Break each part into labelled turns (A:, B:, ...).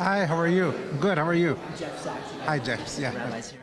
A: Hi, how are you? Good, how are you?
B: Jeff Sachs again.
A: Hi, Jeff. Yeah.
B: Rabbis here.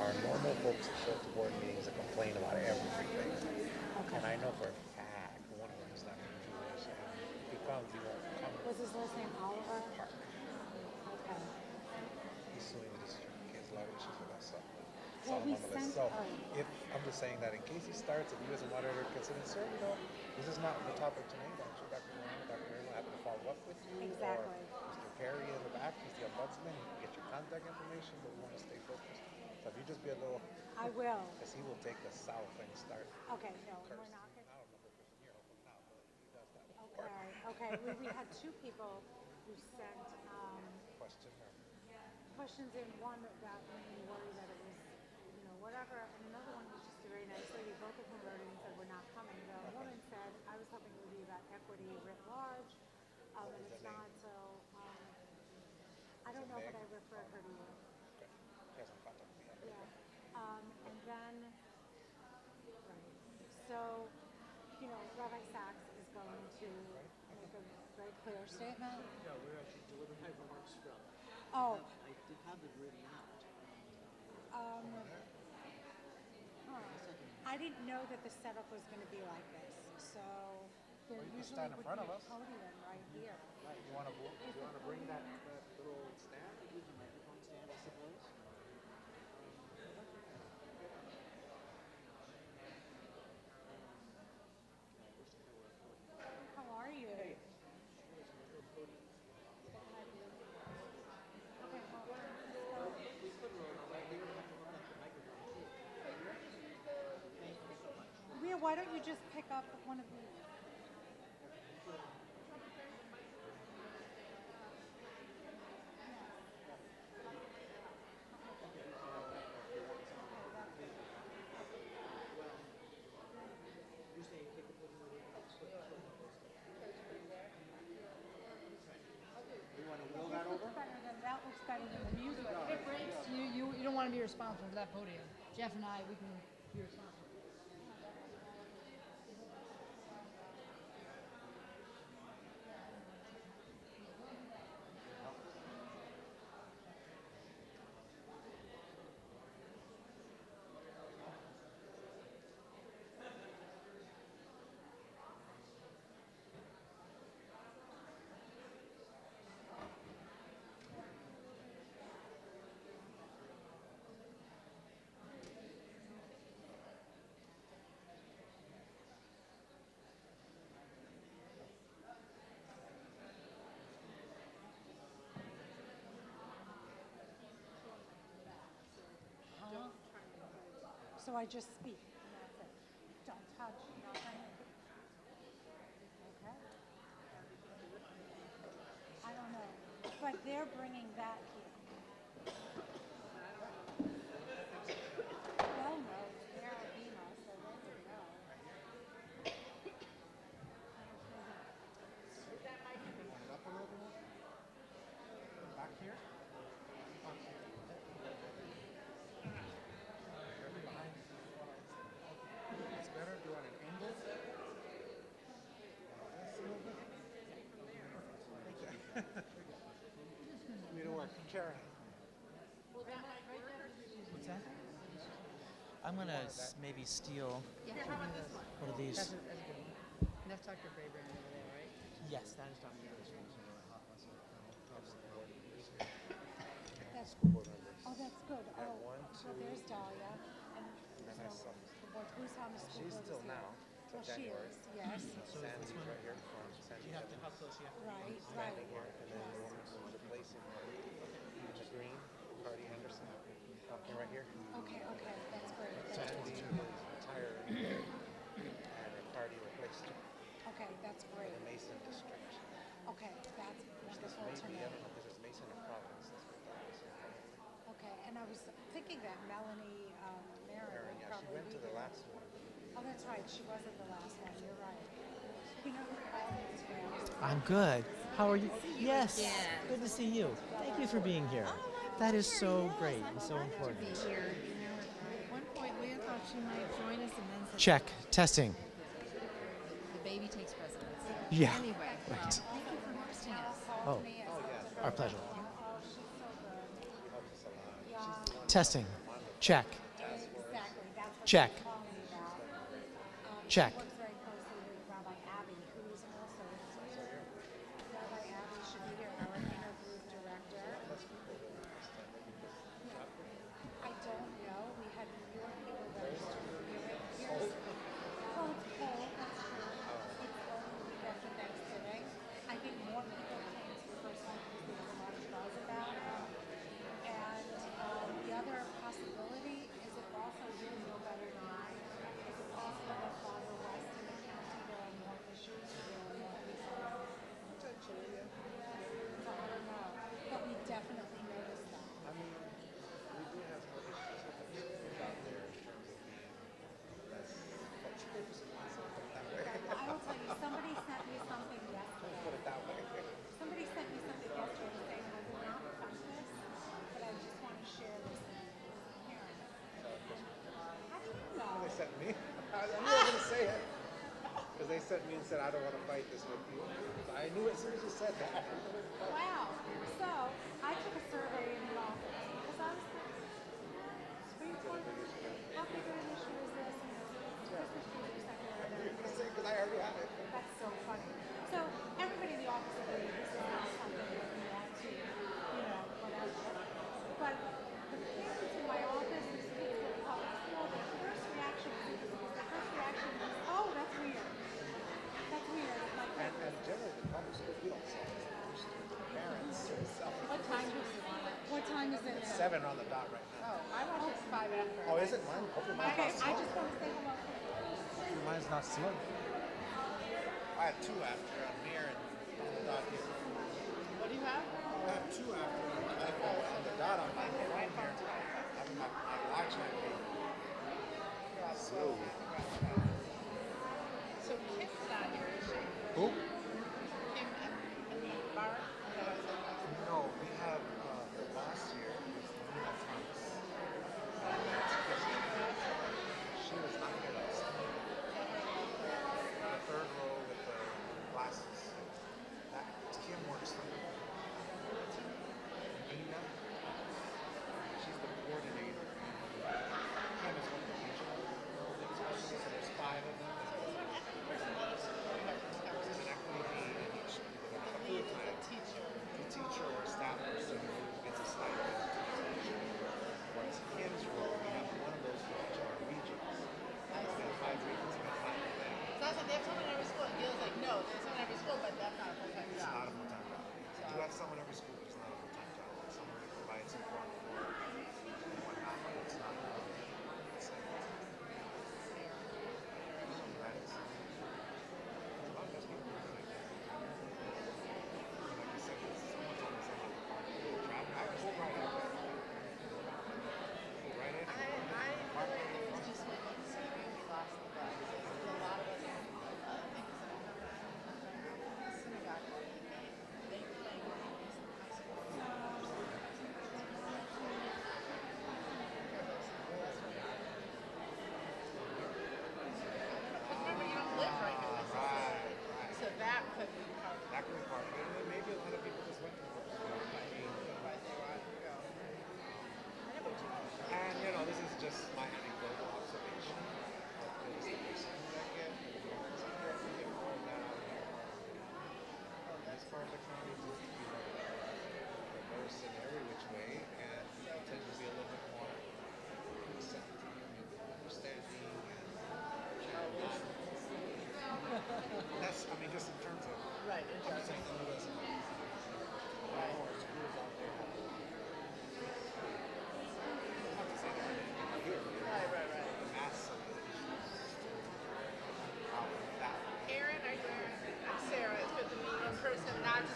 C: Our normal folks that show up to board meetings and complain about everything. And I know for a fact one of them is not Jewish. And if he comes, he won't come.
D: Was his last name Oliver?
C: Park.
D: Okay.
C: He's suing the district. He has a lot of issues with us. So it's
D: Well,
C: all
D: we
C: on the list.
D: sent.
C: So if I'm just saying that in case he starts, if you as a moderator consider, sir, this is not the topic tonight. I'm sure Dr. Moran and Dr. Aaron will happen to follow up with you.
D: Exactly.
C: Or Mr. Perry in the back, he's the ombudsman. He can get your contact information, but we want to stay focused. So if you just be a little,
D: I will.
C: because he will take us south and start
D: Okay, no, we're
C: cursing.
D: not
C: I
D: gonna.
C: don't know if it's in here hopefully not, but he does that before.
D: Okay, okay. We had two people who sent
C: Question or
D: questions in. One that made me worry that it was, whatever, and another one was just a very nice lady. Both of them wrote in and said we're not coming. The woman said I was hoping it would be about equity writ large, and it's not. So I don't know, but I referred her to you.
C: okay. He hasn't contacted me yet.
D: Yeah. And then, right. So, Rabbi Sachs is going to make a very clear statement.
B: Yeah, we're actually delivering my remarks from.
D: Oh,
B: I did have it written out.
D: I didn't know that the setup was going to be like this. So there
C: Well, you can
D: usually
C: stand in
D: would
C: front
D: be
C: of
D: a
C: us.
D: podium right here.
C: You want to bring that little stand?
B: Use a microphone stand, I suppose.
D: How are you? Okay, well,
B: We could roll it right here. We have to hook up the microphone too. Thank you so much.
D: Mia, why don't you just pick up one of these?
B: You're saying take the podium away from the You want to wheel that over?
D: That looks better than the music.
E: It breaks. You don't want to be responsible for that podium. Jeff and I, we can be responsible.
D: So I just speak. And that's it. Don't touch nothing. Okay. I don't know, but they're bringing that here. Well, no, they're a BEMA, so they would know.
C: It up a little bit more. Back here. It's better. Do you want an angle? Need to work. Karen.
E: What's that?
B: I'm gonna maybe steal
E: Yeah, how about this one?
B: one of these.
E: That's a good one. And that's Dr. Braeburn over there, right?
B: Yes, that is Dr.
D: That's
C: School board members.
D: oh, that's good.
C: We have
D: Oh,
C: one,
D: so
C: two,
D: there's Dahlia, and
C: and I saw
D: the board. Who's on the school
C: she's
D: board
C: still
D: this year?
C: now, till
D: Well, she
C: January.
D: is. Yes.
C: Sandy's right here from Sandy Evans.
B: How close you have to
D: Right.
C: Standing
D: Right.
C: here, and then the woman who's replacing her in the green, Cardi Henderson, walking right here.
D: Okay. Okay. That's great.
C: Sandy is retiring, and Cardi replaced her
D: Okay. That's great.
C: in the Mason district.
D: Okay. That's
C: This
D: wonderful
C: may
D: to
C: be, I
D: know.
C: don't know, because it's Mason and Providence. That's what that is.
D: Okay. And I was thinking that Melanie Marin
C: Karen,
D: would
C: yeah, she
D: probably
C: went
D: be
C: to the
D: there.
C: last one.
D: Oh, that's right. She was at the last one. You're right. You know who called me today?
B: I'm good. How are you? Yes. Good to see you. Thank you for being here. That is so great and so important.
F: Be here. You know, at one point Leah thought she might join us, and then said
B: Check. Testing.
F: the baby takes precedence.
B: Yeah.
F: Anyway, well,
B: Right.
F: thank you for hosting us.
B: Oh,
D: Me and talked to
B: our
D: her.
B: pleasure.
D: Oh, she's so good.
C: She helps us a lot.
D: Yeah.
C: She's the one
B: Testing. Check.
D: Exactly. That's what
B: Check.
D: she's calling me about.
B: Check.
D: She works very closely with Rabbi Abby, who's also here. Rabbi Abby should be here, our inner group director. I don't know. We had more people registered to hear it. Here's, oh, it's cold. That's true. It's only the week after Thanksgiving. I think more people came to the first one because there was a lot of buzz about it. And the other possibility is it also, you know better than I, is it possible that farther west in the county there are more issues, there are more people?
C: potentially, yeah.
D: So I don't know, but we definitely noticed that.
C: I mean, we do have more issues with the schools out there in terms of being less cultured, put it that way.
D: I will tell you, somebody sent me something yesterday.
C: Put it that way.
D: Somebody sent me something yesterday saying I would not print this, but I just want to share this with parents. How do you know?
C: They sent me. I knew I was gonna say it. Because they sent me and said, I don't want to fight this with you. So I knew as soon as you said that.
D: Wow. So I took a survey in the office because I was thinking, Supreme Court, how big of an issue is this? You know, Christmas trees are secondary.
C: Because I already have it.
D: That's so funny. So everybody in the office agreed this is not something that we want to, you know, whatever. But the parents in my office, these kids were public school, their first reaction was, oh, that's weird. That's weird. Like,
C: And generally, the public schools, we don't sell this to parents.
F: What time do we want it?
D: what time is it now?
C: 7 on the dot right now.
F: Oh, I watch it 5 after.
C: Oh, is it mine? Hopefully mine's
D: Okay,
C: not
D: I
C: slow.
D: just want to say hello.
C: Mine's not slow. I had 2 after on here and on the dot here.
F: What do you have?
C: I have 2 after on the dot on my phone here. I'm my watch might be slow.
F: So Kim's not here, is she?
C: Who?
F: Kim and Bart?
C: No, we have the boss here. Nina Thomas. She was not here last time. The third row with the glasses. That Kim works for me. Nina. She's the coordinator. Kim is one of the regional.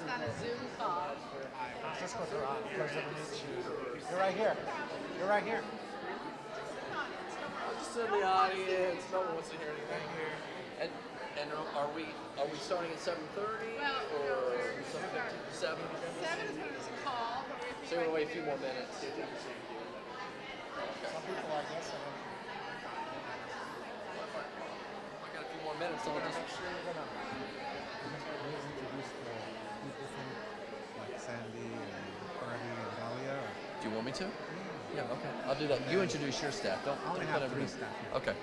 E: on a Zoom call.
B: Francisco Duran, pleasure to meet you. You're right here. You're right here.
G: Just in the audience. No one wants to hear anything here. And are we starting at 7:30
E: Well, no,
G: or
E: we're
G: 7:15 to 7?
E: 7 is when it's a call, but we
G: So we're gonna wait a few more minutes.
B: Some people, I guess, are
G: I got a few more minutes, so I'll just.
A: Introduce the people from like Sandy and Harvey and Dahlia.
G: Do you want me to? Yeah, okay. I'll do that. You introduce your staff. Don't
A: I only
G: put
A: have 3
G: everything.
A: staff.
G: Okay.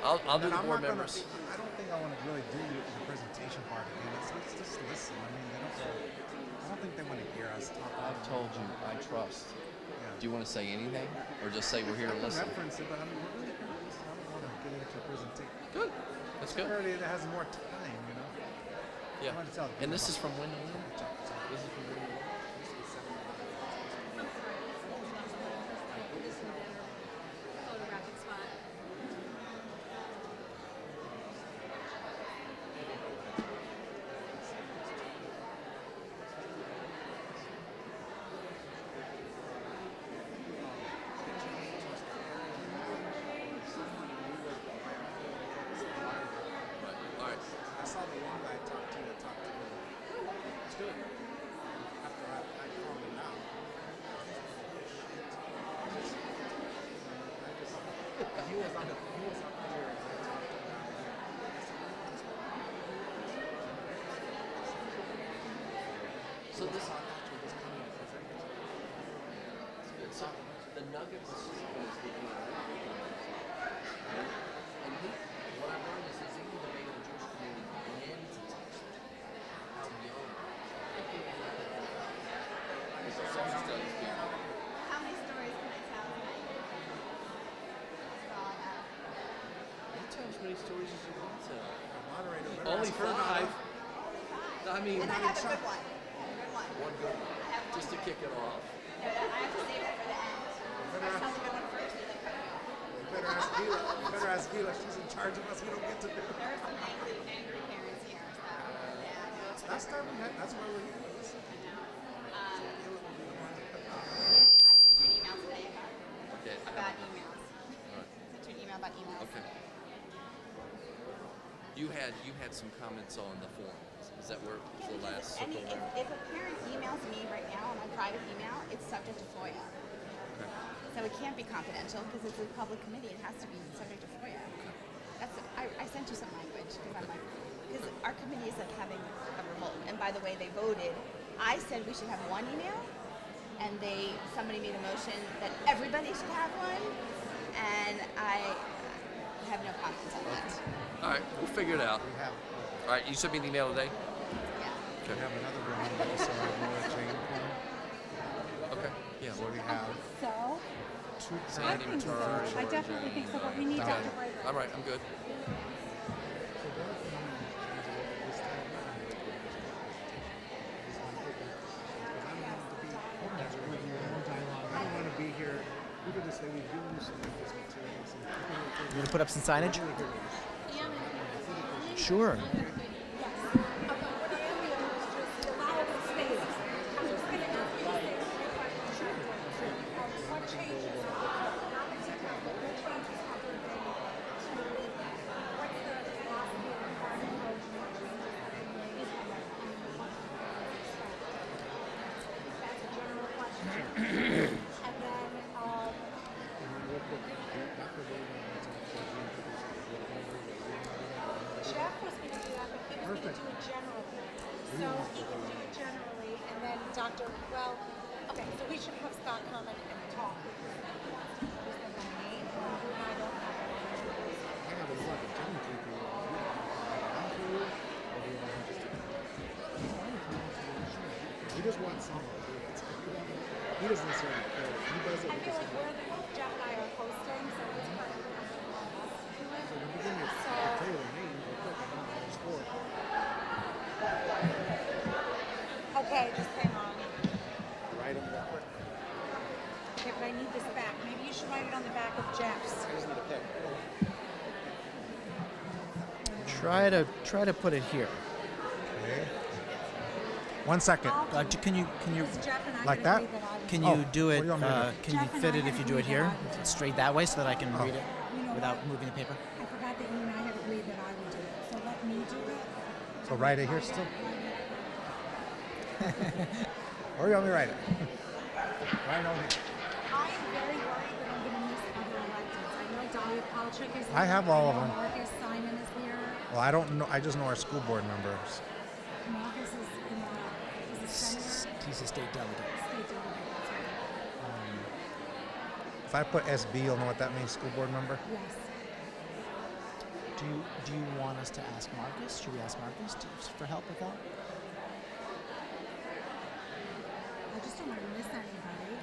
G: I'll do
A: And
G: the
A: I'm
G: board
A: not gonna,
G: members.
A: I don't think I want to really do the presentation part again. Let's just listen. I mean, I don't think they want to hear us talk.
G: I've told you, I trust.
A: Yeah.
G: Do you want to say anything, or just say we're here
A: I
G: to
A: can
G: listen?
A: reference it, but I mean, we're really here to listen. I don't want to get into a presentation.
G: Good. That's good.
A: Somebody that has more time, you know.
G: Yeah.
A: I want to tell
G: And
A: people
G: this is
A: about-
G: from when to when? This is from when to when?
D: Photographic spot.
G: Right. All right.
A: I saw the one guy talk to me.
G: It's good.
A: After I calmed him down. He was up here and I talked to him.
G: So this.
A: Actually, just coming to present this.
G: Good. So the Nuggets is the and what I've learned is he's even debated the Jewish community and to young. It's a social studies people.
D: How many stories can I tell tonight? That's all I have.
G: You tell as many stories as you want to.
A: Moderator, better
G: Only
A: ask her not
G: 5. I mean,
D: And I have a good one. Good one.
G: one good one. Just to kick it off.
D: No, I have to save it for the end. I tell the good one first, and then cut it off.
A: You better ask Gila. You better ask Gila. She's in charge of us. We don't get to do it.
D: There are some angry parents here, so yeah, I know.
A: That's that's why we're here. Listen.
D: I know.
A: Gila will be the one to put out.
D: I sent you an email today
G: Okay.
D: about emails.
G: All right.
D: Sent you an email about emails.
G: Okay. You had some comments on the forums. Is that where the last
D: Any,
G: circle there?
D: if a parent emails me right now on my private email, it's subject to FOIA.
G: Okay.
D: So it can't be confidential because it's a public committee. It has to be subject to FOIA. I sent you some language because I'm like, because our committee is like having a revolt. And by the way, they voted. I said we should have one email, and somebody made a motion that everybody should have one, and I have no comments on that.
G: All right, we'll figure it out.
A: We have,
G: All right, you sent me an email today?
D: Yeah.
A: we have another woman that we saw Laura Jane from.
G: Okay. Yeah.
A: So we have
D: So?
A: 2
G: Sandy
A: current
G: Matar,
D: I definitely think so, but we need
G: Okay.
D: Dr. White.
G: All right, I'm good.
A: I don't want to be here. We could just say we've given you some of this material.
B: You gonna put up some signage? Sure.
D: Jeff was going to do that, but he was going to do a general thing. So he can do it generally, and then Dr. Well, okay, so we should have Scott come and talk.
A: We just want someone. He doesn't necessarily care. He does it
D: I feel
A: because
D: like we're the, Jeff and I are hosting, so it's part of the
A: so when we give you a tell you the name, real quick, I don't know what it's for.
D: Okay, just hang on.
A: Write them real quick.
D: Okay, but I need this back. Maybe you should write it on the back of Jeff's.
A: I just need a pen.
B: Try to put it here.
A: Okay. 1 second.
B: Can you
D: Because Jeff and I
A: Like
D: had
A: that?
D: agreed that I would
B: can
D: do
B: you
A: Oh,
B: do
A: what
B: it?
A: do you want me to do?
B: Can you
D: Jeff and
B: fit
D: I
B: it
D: had
B: if you do it
D: agreed
B: here,
D: that I would do it.
B: straight that way, so that I can read it
D: You know
B: without
D: what?
B: moving the paper?
D: I forgot that you and I had agreed that I would do it. So let me do it.
A: So write it here still? Or you want me to write it? Right on here.
D: I am very worried that I'm going to miss other electeds. I know Dahlia Palchik is here.
A: I have all of
D: I know
A: them.
D: Marcus Simon is here.
A: Well, I don't know. I just know our school board members.
D: Marcus is in the, is a senator.
B: He's a state delegate.
D: State delegate, that's right.
A: If I put SB, you'll know what that means, school board member?
D: Yes.
B: Do you want us to ask Marcus? Should we ask Marcus for help with that?
D: I just don't want to miss anybody.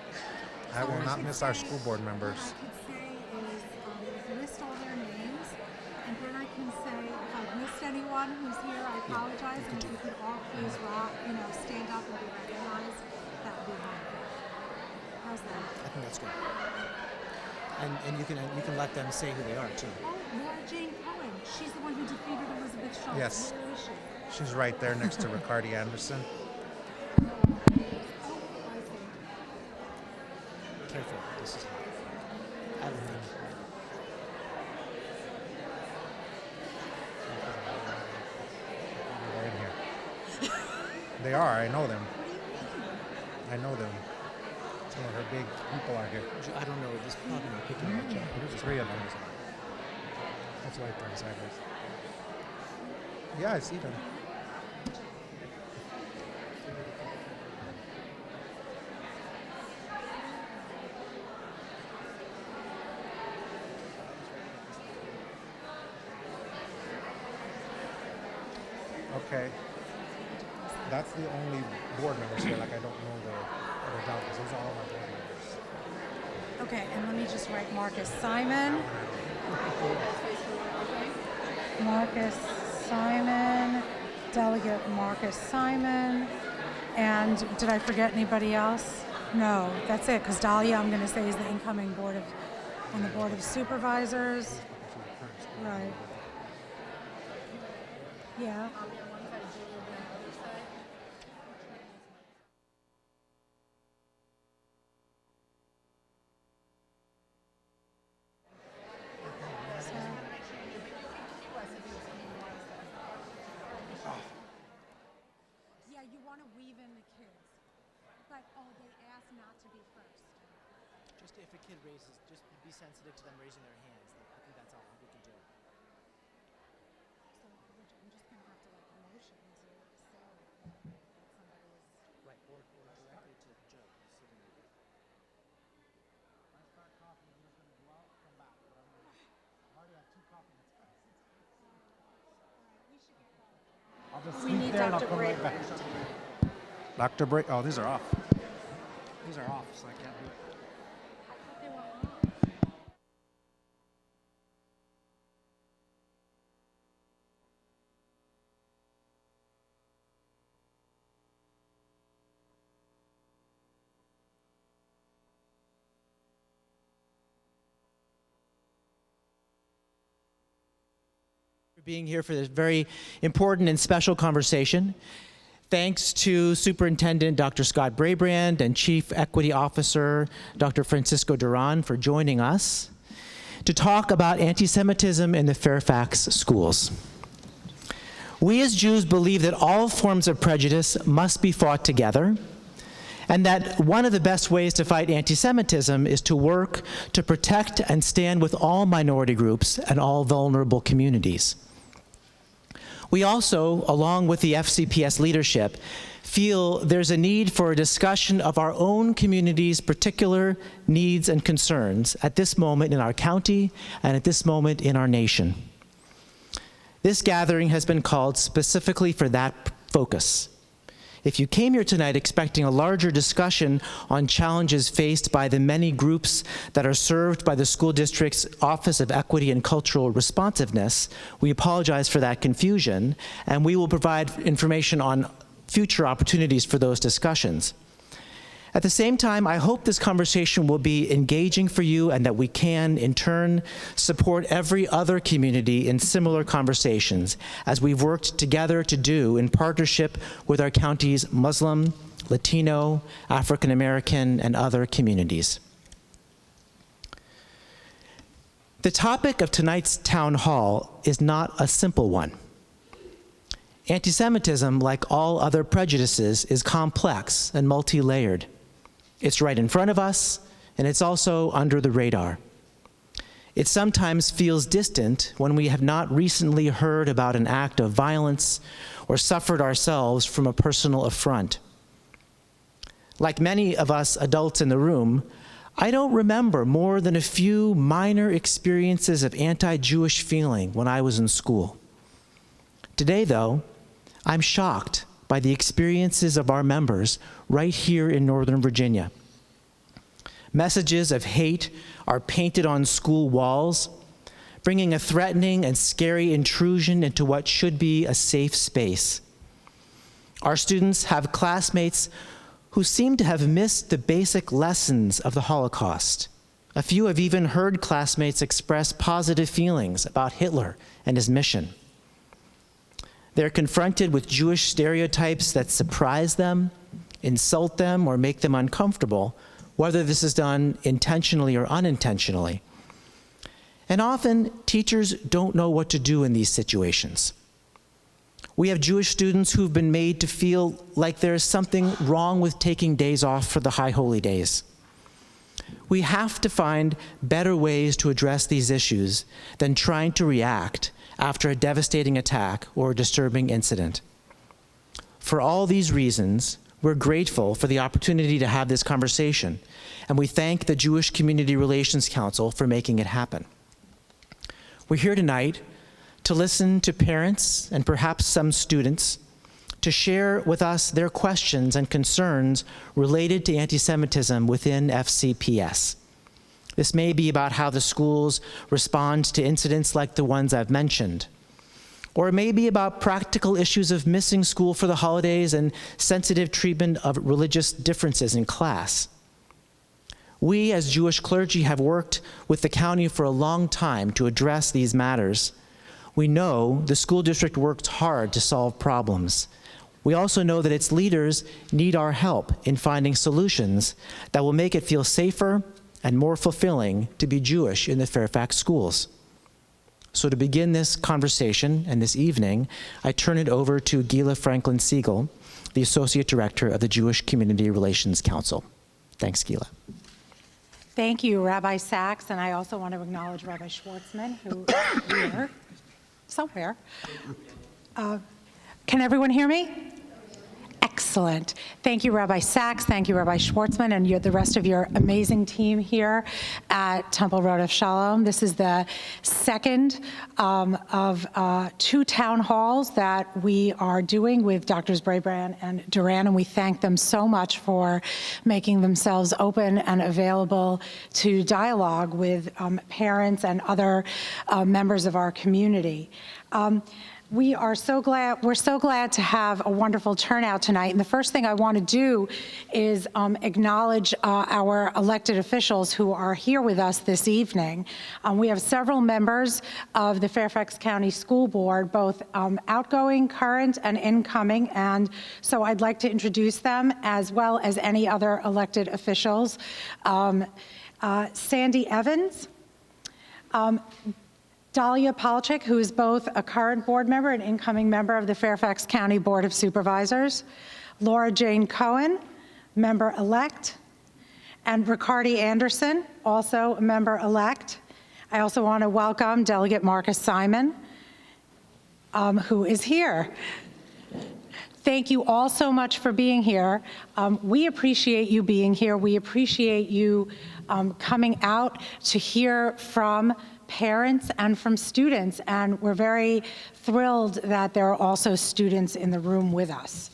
A: I will not miss our school board members.
D: What I could say is list all their names, and then I can say if I've missed anyone who's here, I apologize, and if you could all please stand up and be recognized, that would be wonderful. How's that?
B: I think that's good. And you can let them say who they are too.
D: Oh, Laura Jane Cohen. She's the one who defeated Elizabeth Schultz.
A: Yes.
D: Where is she?
A: She's right there next to Ricardi Anderson.
D: Oh, I see.
B: Careful. This is hot. I would think.
A: They're in here. They are. I know them. I know them. Some of her big people are here.
B: I don't know. This probably not picking much up.
A: There's 3 of them. That's why I turned sideways. Yeah, I see them. Okay. That's the only board members here. Like, I don't know the other delegates. Those are all my board members.
D: Okay, and let me just write Marcus Simon. Marcus Simon, Delegate Marcus Simon. And did I forget anybody else? No, that's it, because Dahlia, I'm going to say, is the incoming on the Board of Supervisors. Right. Yeah. Yeah, you want to weave in the kids. But, they asked not to be first.
B: Just if a kid raises, just be sensitive to them raising their hands. I think that's all we can do.
D: So I'm just going to have to motion to say that somebody is.
B: Right, or directly to Joe, who's sitting there.
A: I start coughing, I'm just going to go out, come back. But I already have 2 coffee. I'll just
D: We need Dr. Bray.
A: Dr. Bray. Oh, these are off. These are off, so I can't do it.
D: They were on.
B: For being here for this very important and special conversation. Thanks to Superintendent Dr. Scott Braybrand and Chief Equity Officer Dr. Francisco Duran for joining us to talk about anti-Semitism in the Fairfax schools. We as Jews believe that all forms of prejudice must be fought together, and that one of the best ways to fight anti-Semitism is to work to protect and stand with all minority groups and all vulnerable communities. We also, along with the FCPS leadership, feel there's a need for a discussion of our own community's particular needs and concerns at this moment in our county and at this moment in our nation. This gathering has been called specifically for that focus. If you came here tonight expecting a larger discussion on challenges faced by the many groups that are served by the school district's Office of Equity and Cultural Responsiveness, we apologize for that confusion, and we will provide information on future opportunities for those discussions. At the same time, I hope this conversation will be engaging for you and that we can, in turn, support every other community in similar conversations, as we've worked together to do in partnership with our county's Muslim, Latino, African American, and other communities. The topic of tonight's town hall is not a simple one. Anti-Semitism, like all other prejudices, is complex and multi-layered. It's right in front of us, and it's also under the radar. It sometimes feels distant when we have not recently heard about an act of violence or suffered ourselves from a personal affront. Like many of us adults in the room, I don't remember more than a few minor experiences of anti-Jewish feeling when I was in school. Today, though, I'm shocked by the experiences of our members right here in Northern Virginia. Messages of hate are painted on school walls, bringing a threatening and scary intrusion into what should be a safe space. Our students have classmates who seem to have missed the basic lessons of the Holocaust. A few have even heard classmates express positive feelings about Hitler and his mission. They're confronted with Jewish stereotypes that surprise them, insult them, or make them uncomfortable, whether this is done intentionally or unintentionally. And often, teachers don't know what to do in these situations. We have Jewish students who've been made to feel like there's something wrong with taking days off for the High Holy Days. We have to find better ways to address these issues than trying to react after a devastating attack or a disturbing incident. For all these reasons, we're grateful for the opportunity to have this conversation, and we thank the Jewish Community Relations Council for making it happen. We're here tonight to listen to parents and perhaps some students to share with us their questions and concerns related to anti-Semitism within FCPS. This may be about how the schools respond to incidents like the ones I've mentioned, or it may be about practical issues of missing school for the holidays and sensitive treatment of religious differences in class. We, as Jewish clergy, have worked with the county for a long time to address these matters. We know the school district works hard to solve problems. We also know that its leaders need our help in finding solutions that will make it feel safer and more fulfilling to be Jewish in the Fairfax schools. So to begin this conversation and this evening, I turn it over to Gila Franklin Siegel, the Associate Director of the Jewish Community Relations Council. Thanks, Gila.
D: Thank you, Rabbi Sachs, and I also want to acknowledge Rabbi Schwartzman, who is here somewhere. Can everyone hear me? Excellent. Thank you, Rabbi Sachs. Thank you, Rabbi Schwartzman, and the rest of your amazing team here at Temple Road of Shalom. This is the second of two town halls that we are doing with Drs. Brabrand and Duran, and we thank them so much for making themselves open and available to dialogue with parents and other members of our community. We're so glad to have a wonderful turnout tonight. And the first thing I want to do is acknowledge our elected officials who are here with us this evening. We have several members of the Fairfax County School Board, both outgoing, current, and incoming. And so I'd like to introduce them as well as any other elected officials. Sandy Evans. Dahlia Polchik, who is both a current board member and incoming member of the Fairfax County Board of Supervisors. Laura Jane Cohen, member-elect. And Ricardi Anderson, also a member-elect. I also want to welcome Delegate Marcus Simon, who is here. Thank you all so much for being here. We appreciate you being here. We appreciate you coming out to hear from parents and from students, and we're very thrilled that there are also students in the room with us.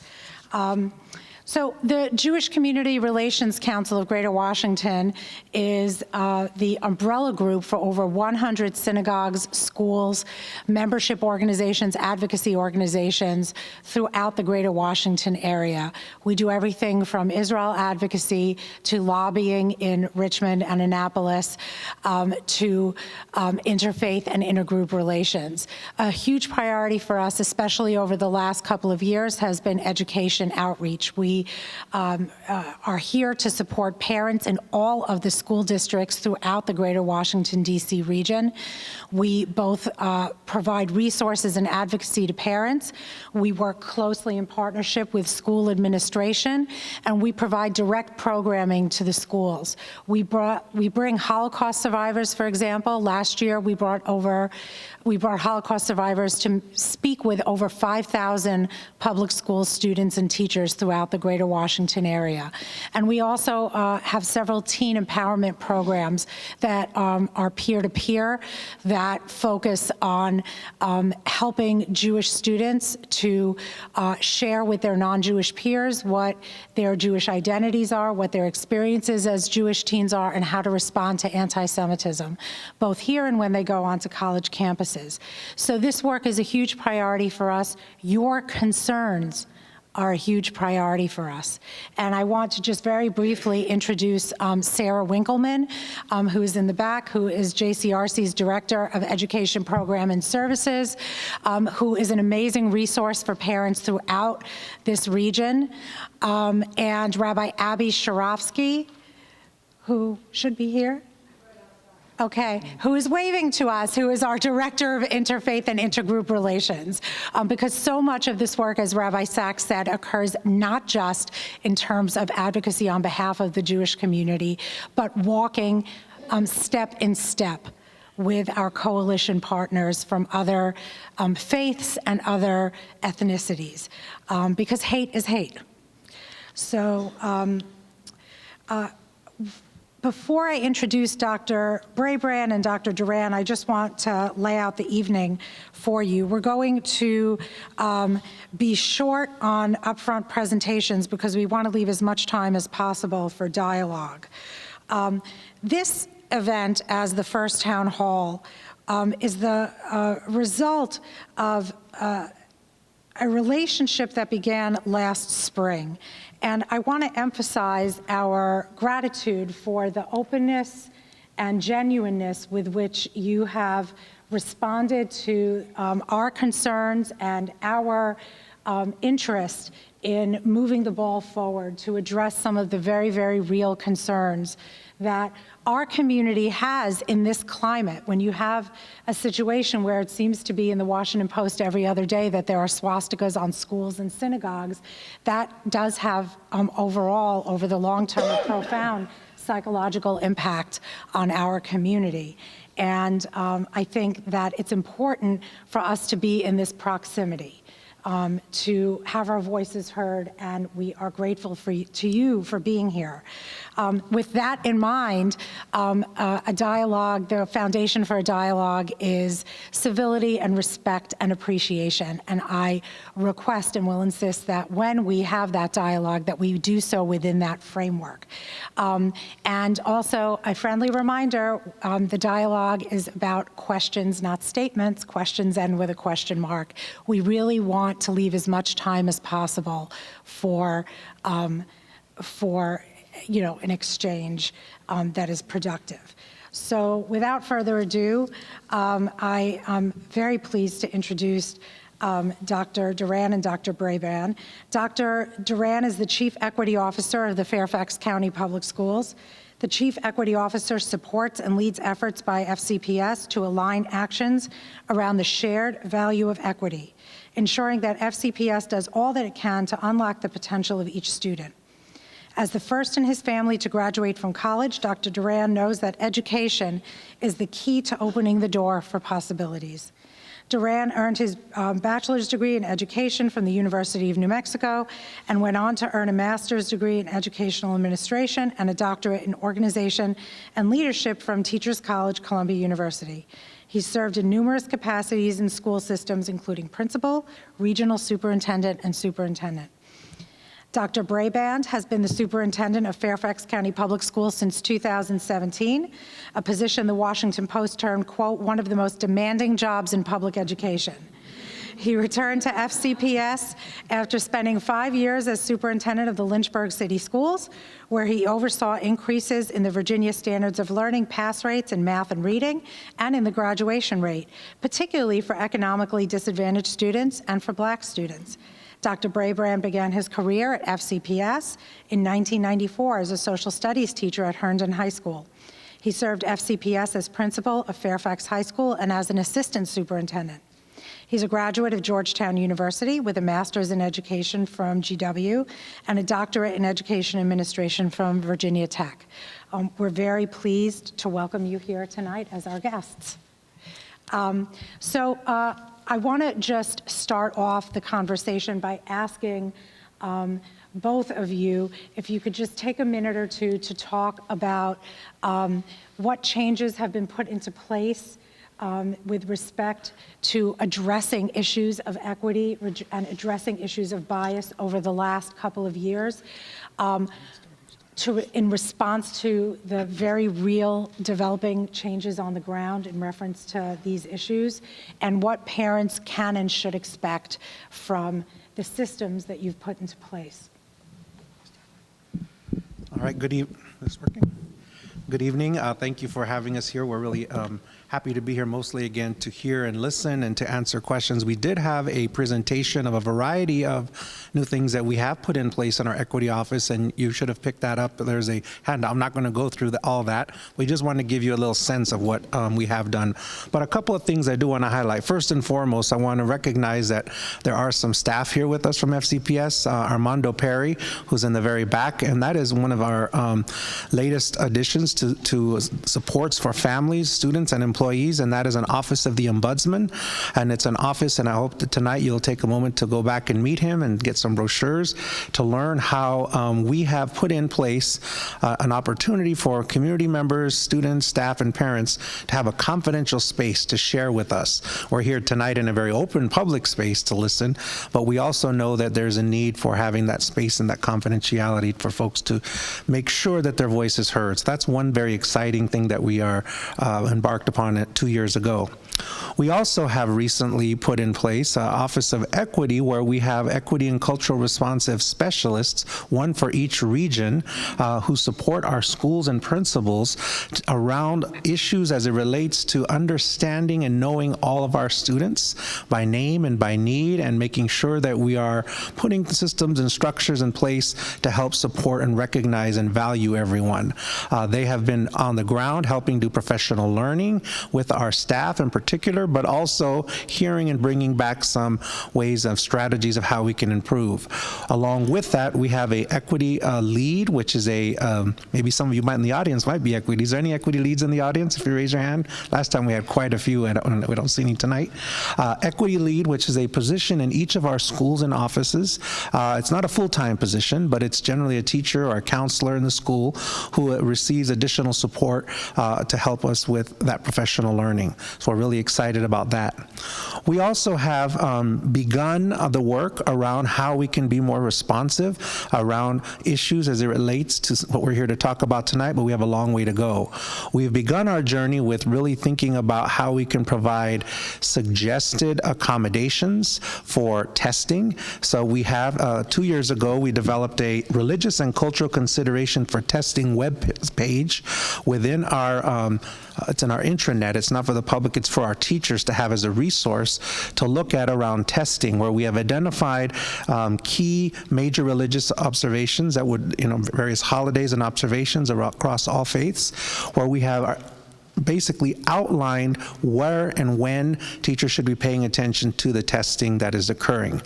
D: So the Jewish Community Relations Council of Greater Washington is the umbrella group for over 100 synagogues, schools, membership organizations, advocacy organizations throughout the Greater Washington area. We do everything from Israel advocacy to lobbying in Richmond and Annapolis to interfaith and intergroup relations. A huge priority for us, especially over the last couple of years, has been education outreach. We are here to support parents in all of the school districts throughout the Greater Washington, D.C. region. We both provide resources and advocacy to parents. We work closely in partnership with school administration, and we provide direct programming to the schools. We bring Holocaust survivors, for example. Last year, we brought Holocaust survivors to speak with over 5,000 public school students and teachers throughout the Greater Washington area. And we also have several teen empowerment programs that are peer-to-peer that focus on helping Jewish students to share with their non-Jewish peers what their Jewish identities are, what their experiences as Jewish teens are, and how to respond to anti-Semitism, both here and when they go onto college campuses. So this work is a huge priority for us. Your concerns are a huge priority for us. And I want to just very briefly introduce Sarah Winkleman, who is in the back, who is JCRC's Director of Education Program and Services, who is an amazing resource for parents throughout this region, and Rabbi Abby Sharofsky, who should be here. Okay, who is waving to us, who is our Director of Interfaith and Intergroup Relations, because so much of this work, as Rabbi Sachs said, occurs not just in terms of advocacy on behalf of the Jewish community, but walking step in step with our coalition partners from other faiths and other ethnicities, because hate is hate. So, before I introduce Dr. Brabrand and Dr. Duran, I just want to lay out the evening for you. We're going to be short on upfront presentations because we want to leave as much time as possible for dialogue. This event, as the first town hall, is the result of a relationship that began last spring. And I want to emphasize our gratitude for the openness and genuineness with which you have responded to our concerns and our interest in moving the ball forward to address some of the very, very real concerns that our community has in this climate. When you have a situation where it seems to be in the Washington Post every other day that there are swastikas on schools and synagogues, that does have overall, over the long term, a profound psychological impact on our community. And I think that it's important for us to be in this proximity, to have our voices heard, and we are grateful to you for being here. With that in mind, a dialogue, the foundation for a dialogue is civility and respect and appreciation. And I request and will insist that when we have that dialogue, that we do so within that framework. And also a friendly reminder, the dialogue is about questions, not statements. Questions end with a question mark. We really want to leave as much time as possible for an exchange that is productive. So without further ado, I am very pleased to introduce Dr. Duran and Dr. Brabrand. Dr. Duran is the Chief Equity Officer of the Fairfax County Public Schools. The Chief Equity Officer supports and leads efforts by FCPS to align actions around the shared value of equity, ensuring that FCPS does all that it can to unlock the potential of each student. As the first in his family to graduate from college, Dr. Duran knows that education is the key to opening the door for possibilities. Duran earned his bachelor's degree in education from the University of New Mexico and went on to earn a master's degree in educational administration and a doctorate in organization and leadership from Teachers College, Columbia University. He served in numerous capacities in school systems, including principal, regional superintendent, and superintendent. Dr. Braband has been the superintendent of Fairfax County Public Schools since 2017, a position the Washington Post termed, quote, one of the most demanding jobs in public education. He returned to FCPS after spending 5 years as superintendent of the Lynchburg City Schools, where he oversaw increases in the Virginia Standards of Learning pass rates in math and reading, and in the graduation rate, particularly for economically disadvantaged students and for Black students. Dr. Braband began his career at FCPS in 1994 as a social studies teacher at Herndon High School. He served FCPS as principal of Fairfax High School and as an assistant superintendent. He's a graduate of Georgetown University with a master's in education from GW and a doctorate in education administration from Virginia Tech. We're very pleased to welcome you here tonight as our guests. I want to just start off the conversation by asking both of you if you could just take a minute or two to talk about what changes have been put into place with respect to addressing issues of equity and addressing issues of bias over the last couple of years. In response to the very real developing changes on the ground in reference to these issues, and what parents can and should expect from the systems that you've put into place.
A: All right, good evening. Is this working? Good evening. Thank you for having us here. We're really happy to be here, mostly again to hear and listen and to answer questions. We did have a presentation of a variety of new things that we have put in place in our equity office, and you should have picked that up. There's a handout. I'm not going to go through all that. We just want to give you a little sense of what we have done. But a couple of things I do want to highlight. First and foremost, I want to recognize that there are some staff here with us from FCPS. Armando Perry, who's in the very back, and that is one of our latest additions to supports for families, students, and employees, and that is an Office of the Ombudsman. And it's an office, and I hope that tonight you'll take a moment to go back and meet him and get some brochures to learn how we have put in place an opportunity for community members, students, staff, and parents to have a confidential space to share with us. We're here tonight in a very open public space to listen, but we also know that there's a need for having that space and that confidentiality for folks to make sure that their voice is heard. So that's one very exciting thing that we are embarked upon 2 years ago. We also have recently put in place an Office of Equity, where we have equity and cultural responsive specialists, one for each region, who support our schools and principals around issues as it relates to understanding and knowing all of our students by name and by need, and making sure that we are putting systems and structures in place to help support and recognize and value everyone. They have been on the ground helping do professional learning with our staff in particular, but also hearing and bringing back some ways of strategies of how we can improve. Along with that, we have a equity lead, which is maybe some of you might in the audience might be equity. Is there any equity leads in the audience, if you raise your hand? Last time we had quite a few, and we don't see any tonight. Equity lead, which is a position in each of our schools and offices. It's not a full-time position, but it's generally a teacher or a counselor in the school who receives additional support to help us with that professional learning. So we're really excited about that. We also have begun the work around how we can be more responsive around issues as it relates to what we're here to talk about tonight, but we have a long way to go. We've begun our journey with really thinking about how we can provide suggested accommodations for testing. So we have, 2 years ago, we developed a religious and cultural consideration for testing web page within our it's in our intranet. It's not for the public, it's for our teachers to have as a resource to look at around testing, where we have identified key major religious observations that would, various holidays and observations across all faiths, where we have basically outlined where and when teachers should be paying attention to the testing that is occurring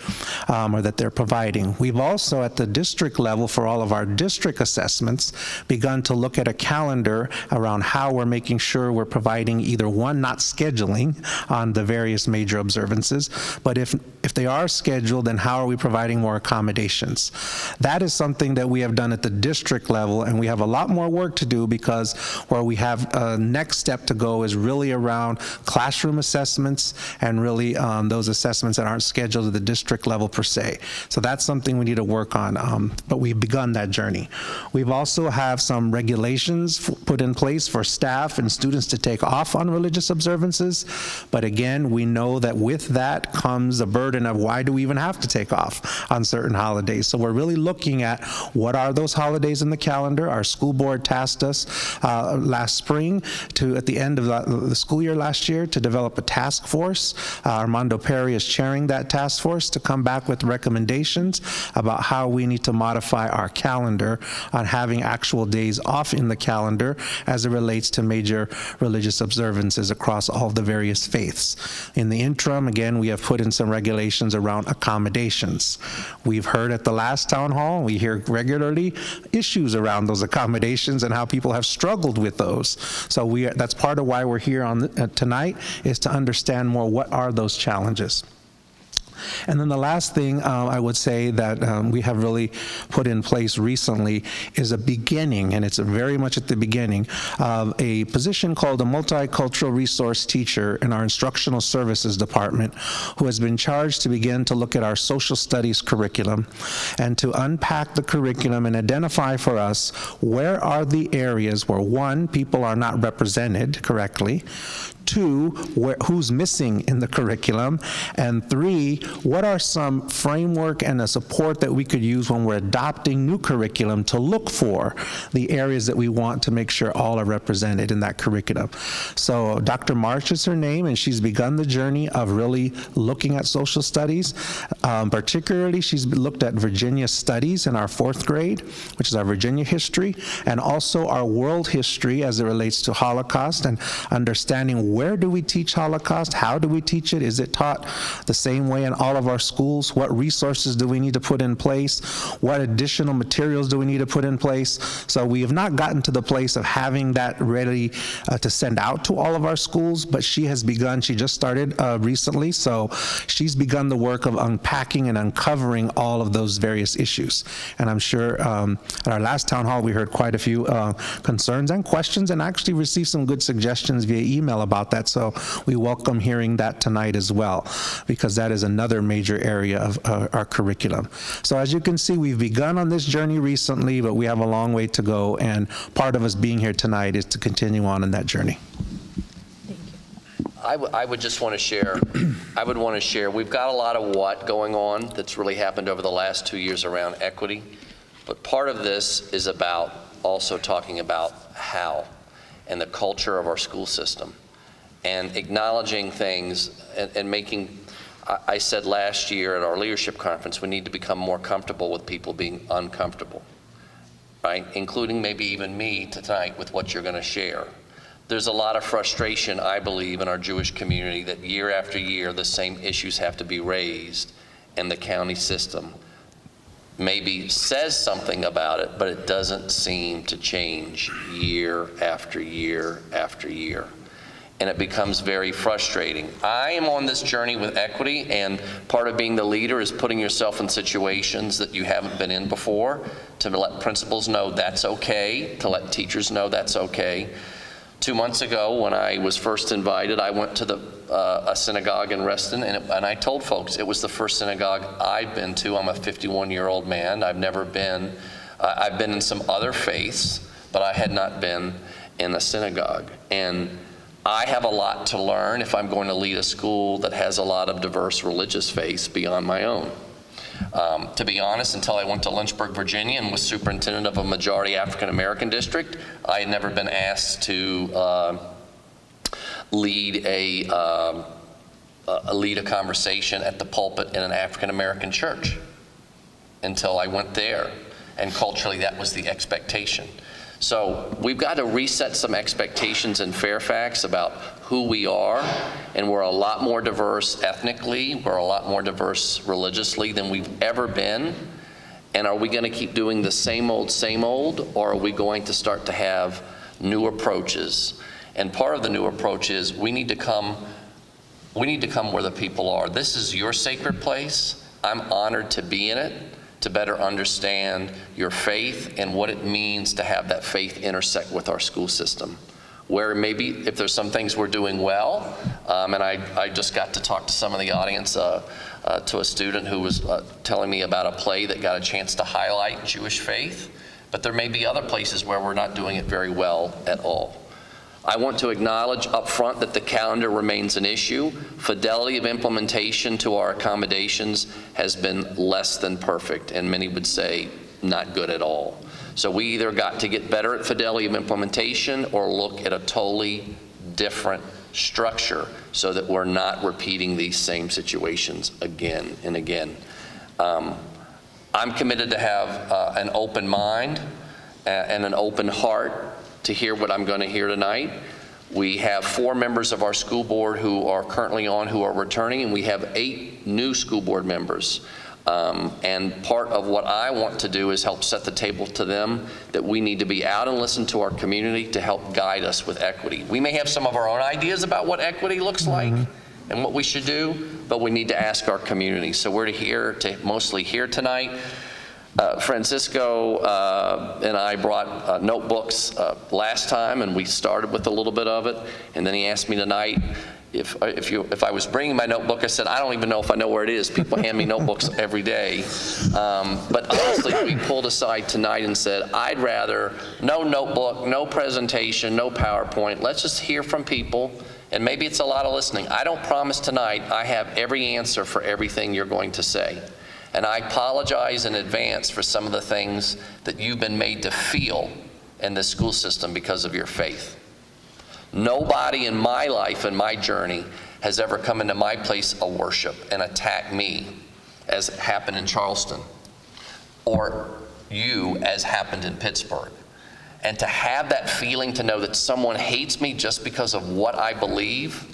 A: or that they're providing. We've also, at the district level, for all of our district assessments, begun to look at a calendar around how we're making sure we're providing either one, not scheduling on the various major observances, but if they are scheduled, then how are we providing more accommodations? That is something that we have done at the district level, and we have a lot more work to do, because where we have next step to go is really around classroom assessments and really those assessments that aren't scheduled at the district level per se. So that's something we need to work on, but we've begun that journey. We've also have some regulations put in place for staff and students to take off on religious observances, but again, we know that with that comes a burden of why do we even have to take off on certain holidays. So we're really looking at what are those holidays in the calendar. Our school board tasked us last spring to, at the end of the school year last year, to develop a task force. Armando Perry is chairing that task force to come back with recommendations about how we need to modify our calendar on having actual days off in the calendar as it relates to major religious observances across all the various faiths. In the interim, again, we have put in some regulations around accommodations. We've heard at the last town hall, we hear regularly issues around those accommodations and how people have struggled with those. So that's part of why we're here on tonight, is to understand more what are those challenges. And then the last thing I would say that we have really put in place recently is a beginning, and it's very much at the beginning, of a position called a multicultural resource teacher in our instructional services department, who has been charged to begin to look at our social studies curriculum and to unpack the curriculum and identify for us where are the areas where, one, people are not represented correctly, two, who's missing in the curriculum, and three, what are some framework and a support that we could use when we're adopting new curriculum to look for the areas that we want to make sure all are represented in that curriculum. So Dr. March is her name, and she's begun the journey of really looking at social studies. Particularly, she's looked at Virginia studies in our 4th grade, which is our Virginia history, and also our world history as it relates to Holocaust, and understanding where do we teach Holocaust? How do we teach it? Is it taught the same way in all of our schools? What resources do we need to put in place? What additional materials do we need to put in place? So we have not gotten to the place of having that ready to send out to all of our schools, but she has begun. She just started recently, so she's begun the work of unpacking and uncovering all of those various issues. And I'm sure at our last town hall, we heard quite a few concerns and questions, and actually received some good suggestions via email about that. So we welcome hearing that tonight as well, because that is another major area of our curriculum. So as you can see, we've begun on this journey recently, but we have a long way to go, and part of us being here tonight is to continue on in that journey.
G: I would just want to share, we've got a lot of what going on that's really happened over the last 2 years around equity, but part of this is about also talking about how and the culture of our school system, and acknowledging things and making, I said last year at our leadership conference, we need to become more comfortable with people being uncomfortable, right? Including maybe even me tonight with what you're going to share. There's a lot of frustration, I believe, in our Jewish community that year after year the same issues have to be raised, and the county system maybe says something about it, but it doesn't seem to change year after year after year. And it becomes very frustrating. I am on this journey with equity, and part of being the leader is putting yourself in situations that you haven't been in before, to let principals know that's okay, to let teachers know that's okay. 2 months ago, when I was first invited, I went to a synagogue in Reston, and I told folks it was the first synagogue I've been to. I'm a 51-year-old man. I've never been, I've been in some other faiths, but I had not been in a synagogue. And I have a lot to learn if I'm going to lead a school that has a lot of diverse religious faiths beyond my own. To be honest, until I went to Lynchburg, Virginia, and was superintendent of a majority African-American district, I had never been asked to lead a conversation at the pulpit in an African-American church until I went there. And culturally, that was the expectation. So we've got to reset some expectations in Fairfax about who we are, and we're a lot more diverse ethnically, we're a lot more diverse religiously than we've ever been. And are we going to keep doing the same old, or are we going to start to have new approaches? And part of the new approach is we need to come where the people are. This is your sacred place. I'm honored to be in it, to better understand your faith and what it means to have that faith intersect with our school system. where maybe if there's some things we're doing well, and I just got to talk to some of the audience, to a student who was telling me about a play that got a chance to highlight Jewish faith, but there may be other places where we're not doing it very well at all. I want to acknowledge up front that the calendar remains an issue. Fidelity of implementation to our accommodations has been less than perfect, and many would say not good at all. So we either got to get better at fidelity of implementation or look at a totally different structure so that we're not repeating these same situations again and again. I'm committed to have an open mind and an open heart to hear what I'm going to hear tonight. We have 4 members of our school board who are currently on who are returning, and we have 8 new school board members. And part of what I want to do is help set the table to them that we need to be out and listen to our community to help guide us with equity. We may have some of our own ideas about what equity looks like and what we should do, but we need to ask our community. So we're here to mostly hear tonight. Francisco and I brought notebooks last time, and we started with a little bit of it, and then he asked me tonight if I was bringing my notebook. I said, I don't even know if I know where it is. People hand me notebooks every day. But honestly, we pulled aside tonight and said, I'd rather no notebook, no presentation, no PowerPoint. Let's just hear from people, and maybe it's a lot of listening. I don't promise tonight I have every answer for everything you're going to say. And I apologize in advance for some of the things that you've been made to feel in the school system because of your faith. Nobody in my life and my journey has ever come into my place of worship and attacked me, as happened in Charleston, or you, as happened in Pittsburgh. And to have that feeling to know that someone hates me just because of what I believe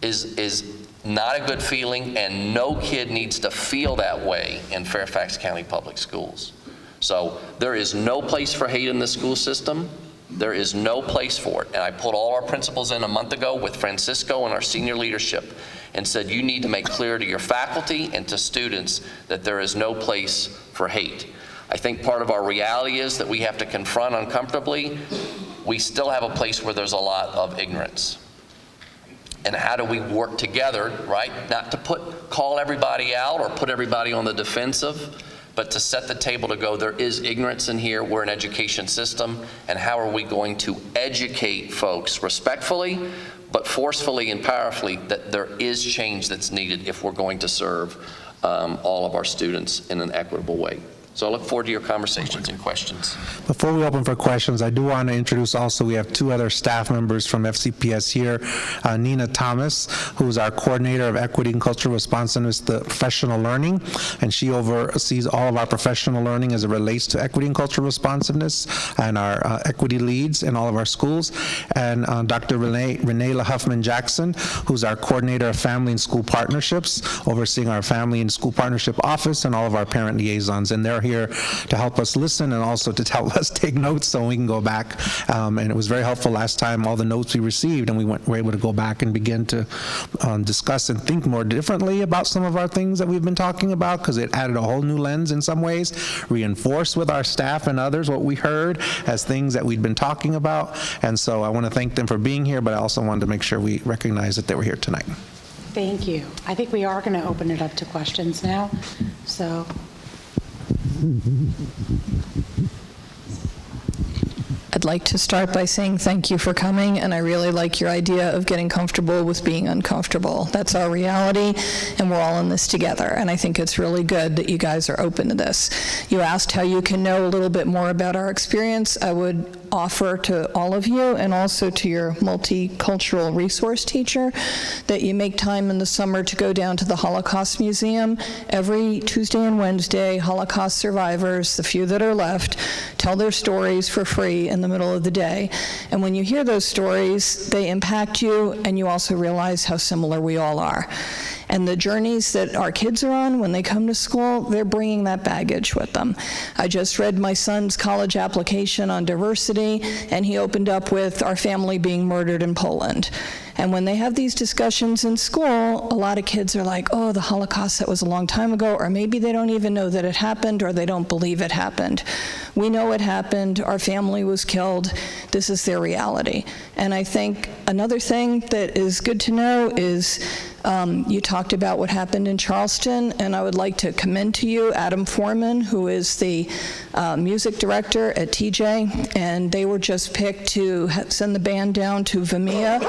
G: is not a good feeling, and no kid needs to feel that way in Fairfax County Public Schools. So there is no place for hate in the school system. There is no place for it. And I pulled all our principals in a month ago with Francisco and our senior leadership and said, you need to make clear to your faculty and to students that there is no place for hate. I think part of our reality is that we have to confront uncomfortably. We still have a place where there's a lot of ignorance. And how do we work together, right? Not to call everybody out or put everybody on the defensive, but to set the table to go, there is ignorance in here. We're an education system, and how are we going to educate folks respectfully, but forcefully and powerfully, that there is change that's needed if we're going to serve all of our students in an equitable way. So I look forward to your conversations and questions.
A: Before we open for questions, I do want to introduce also, we have 2 other staff members from FCPS here. Nina Thomas, who's our coordinator of equity and cultural responsiveness to professional learning, and she oversees all of our professional learning as it relates to equity and cultural responsiveness and our equity leads in all of our schools. And Dr. Renee Huffman Jackson, who's our coordinator of family and school partnerships, overseeing our family and school partnership office and all of our parent liaisons. And they're here to help us listen and also to help us take notes so we can go back. And it was very helpful last time, all the notes we received, and we were able to go back and begin to discuss and think more differently about some of our things that we've been talking about, because it added a whole new lens in some ways, reinforced with our staff and others what we heard as things that we'd been talking about. And so I want to thank them for being here, but I also wanted to make sure we recognize that they were here tonight.
D: Thank you. I think we are going to open it up to questions now. So.
H: I'd like to start by saying thank you for coming, and I really like your idea of getting comfortable with being uncomfortable. That's our reality, and we're all in this together, and I think it's really good that you guys are open to this. You asked how you can know a little bit more about our experience. I would offer to all of you, and also to your multicultural resource teacher, that you make time in the summer to go down to the Holocaust Museum. Every Tuesday and Wednesday, Holocaust survivors, the few that are left, tell their stories for free in the middle of the day. And when you hear those stories, they impact you, and you also realize how similar we all are. And the journeys that our kids are on when they come to school, they're bringing that baggage with them. I just read my son's college application on diversity, and he opened up with our family being murdered in Poland. And when they have these discussions in school, a lot of kids are like, oh, the Holocaust, that was a long time ago, or maybe they don't even know that it happened, or they don't believe it happened. We know it happened. Our family was killed. This is their reality. And I think another thing that is good to know is you talked about what happened in Charleston, and I would like to commend to you Adam Foreman, who is the music director at TJ, and they were just picked to send the band down to Vamia,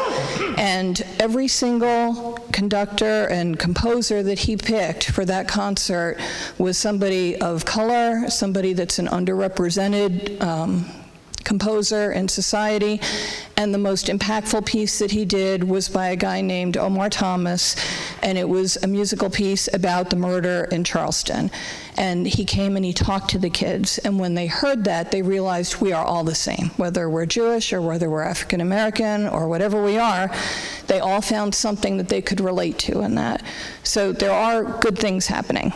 H: and every single conductor and composer that he picked for that concert was somebody of color, somebody that's an underrepresented composer in society, and the most impactful piece that he did was by a guy named Omar Thomas, and it was a musical piece about the murder in Charleston. And he came and he talked to the kids, and when they heard that, they realized we are all the same. Whether we're Jewish or whether we're African American or whatever we are, they all found something that they could relate to in that. So there are good things happening.